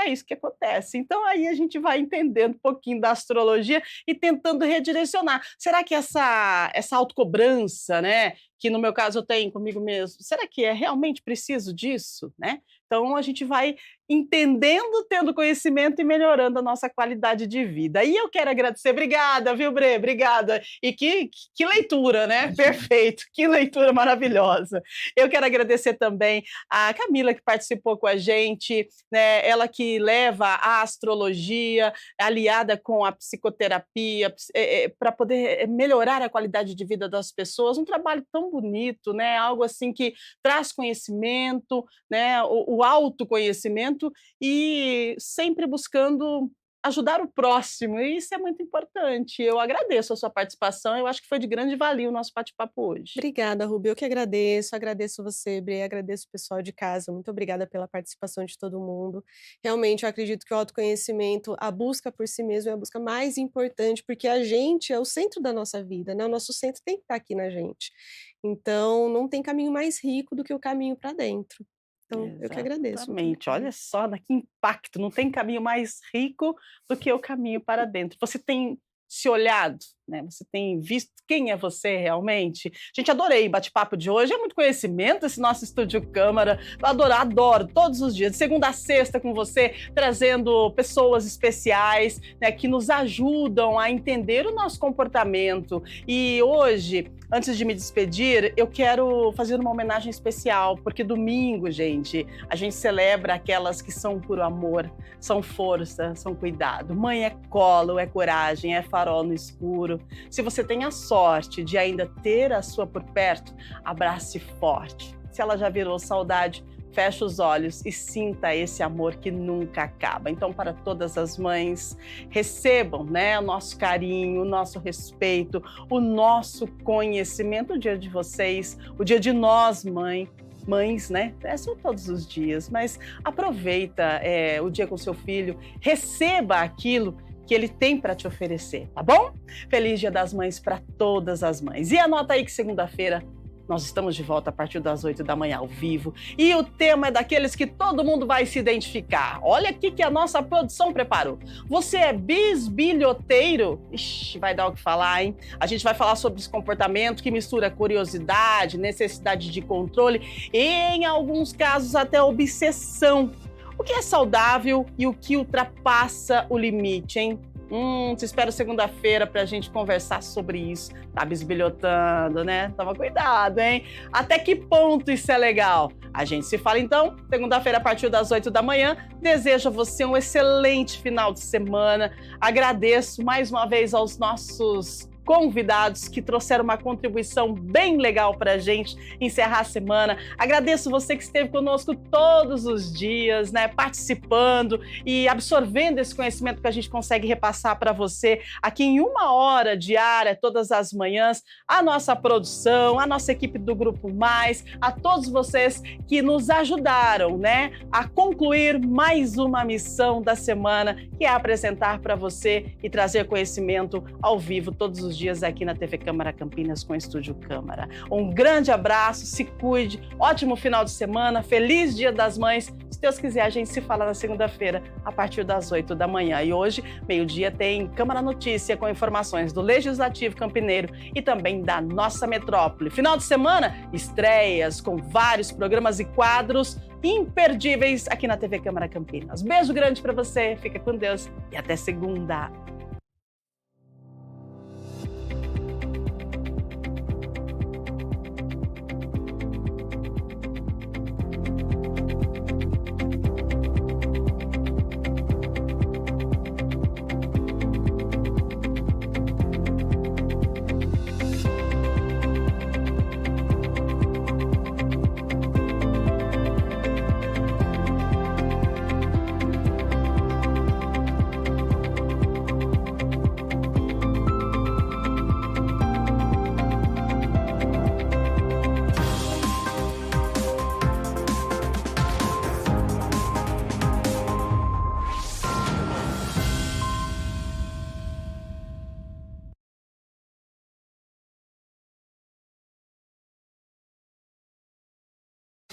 é isso que acontece. Então, aí a gente vai entendendo um pouquinho da astrologia e tentando redirecionar. Será que essa autocobrança, né, que no meu caso eu tenho comigo mesmo, será que é realmente preciso disso, né? Então, a gente vai entendendo, tendo conhecimento e melhorando a nossa qualidade de vida. E eu quero agradecer. Obrigada, viu, Brê? Obrigada. E que leitura, né? Perfeito. Que leitura maravilhosa. Eu quero agradecer também a Camila, que participou com a gente, né? Ela que leva a astrologia aliada com a psicoterapia para poder melhorar a qualidade de vida das pessoas. Um trabalho tão bonito, né? Algo assim que traz conhecimento, né? O autoconhecimento e sempre buscando ajudar o próximo, e isso é muito importante. Eu agradeço a sua participação, eu acho que foi de grande valia o nosso bate-papo hoje. Obrigada, Rubi, eu que agradeço você, Bre, agradeço o pessoal de casa, muito obrigada pela participação de todo mundo. Realmente, eu acredito que o autoconhecimento, a busca por si mesmo é a busca mais importante, porque a gente é o centro da nossa vida, né? O nosso centro tem que estar aqui na gente. Então, não tem caminho mais rico do que o caminho para dentro. Então, eu que agradeço. Exatamente, olha só, que impacto, não tem caminho mais rico do que o caminho para dentro. Você tem se olhado, né? Você tem visto quem é você realmente? Gente, adorei o bate-papo de hoje, é muito conhecimento esse nosso Estúdio Câmara, eu adoro todos os dias, de segunda a sexta com você, trazendo pessoas especiais, né, que nos ajudam a entender o nosso comportamento. E hoje, antes de me despedir, eu quero fazer uma homenagem especial, porque domingo, gente, a gente celebra aquelas que são puro amor, são força, são cuidado. Mãe é colo, é coragem, é farol no escuro. Se você tem a sorte de ainda ter a sua por perto, abrace forte. Se ela já virou saudade, feche os olhos e sinta esse amor que nunca acaba. Então, para todas as mães, recebam, né, o nosso carinho, o nosso respeito, o nosso conhecimento. O dia de vocês, o dia de nós, mães, né? São todos os dias, mas aproveita o dia com seu filho, receba aquilo que ele tem para te oferecer, tá bom? Feliz Dia das Mães para todas as mães. E anota aí que segunda-feira nós estamos de volta a partir das 8 da manhã ao vivo. E o tema é daqueles que todo mundo vai se identificar. Olha aqui que a nossa produção preparou. Você é bisbilhoteiro? Ixi, vai dar o que falar, hein? A gente vai falar sobre esse comportamento que mistura curiosidade, necessidade de controle e, em alguns casos, até obsessão. O que é saudável e o que ultrapassa o limite, hein? Te espero segunda-feira pra gente conversar sobre isso. Tá bisbilhotando, né? Toma cuidado, hein? Até que ponto isso é legal? A gente se fala então, segunda-feira a partir das 8 da manhã. Desejo a você um excelente final de semana. Agradeço mais uma vez aos nossos convidados que trouxeram uma contribuição bem legal para a gente encerrar a semana. Agradeço você que esteve conosco todos os dias, né, participando e absorvendo esse conhecimento que a gente consegue repassar para você aqui em 1 hora diária, todas as manhãs. A nossa produção, a nossa equipe do Grupo Mais, a todos vocês que nos ajudaram, né, a concluir mais uma missão da semana, que é apresentar para você e trazer conhecimento ao vivo todos os dias aqui na TV Câmara Campinas com o Estúdio Câmara. Um grande abraço, se cuide, ótimo final de semana, feliz Dia das Mães. Se Deus quiser, a gente se fala na segunda-feira, a partir das 8 da manhã. E hoje, meio-dia, tem Câmara Notícia com informações do Legislativo Campineiro e também da nossa metrópole. Final de semana, estreias com vários programas e quadros imperdíveis aqui na TV Câmara Campinas. Beijo grande para você, fica com Deus e até segunda.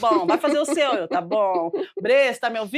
Bom, vai fazer o seu, tá bom? Brê, tá me ouvindo?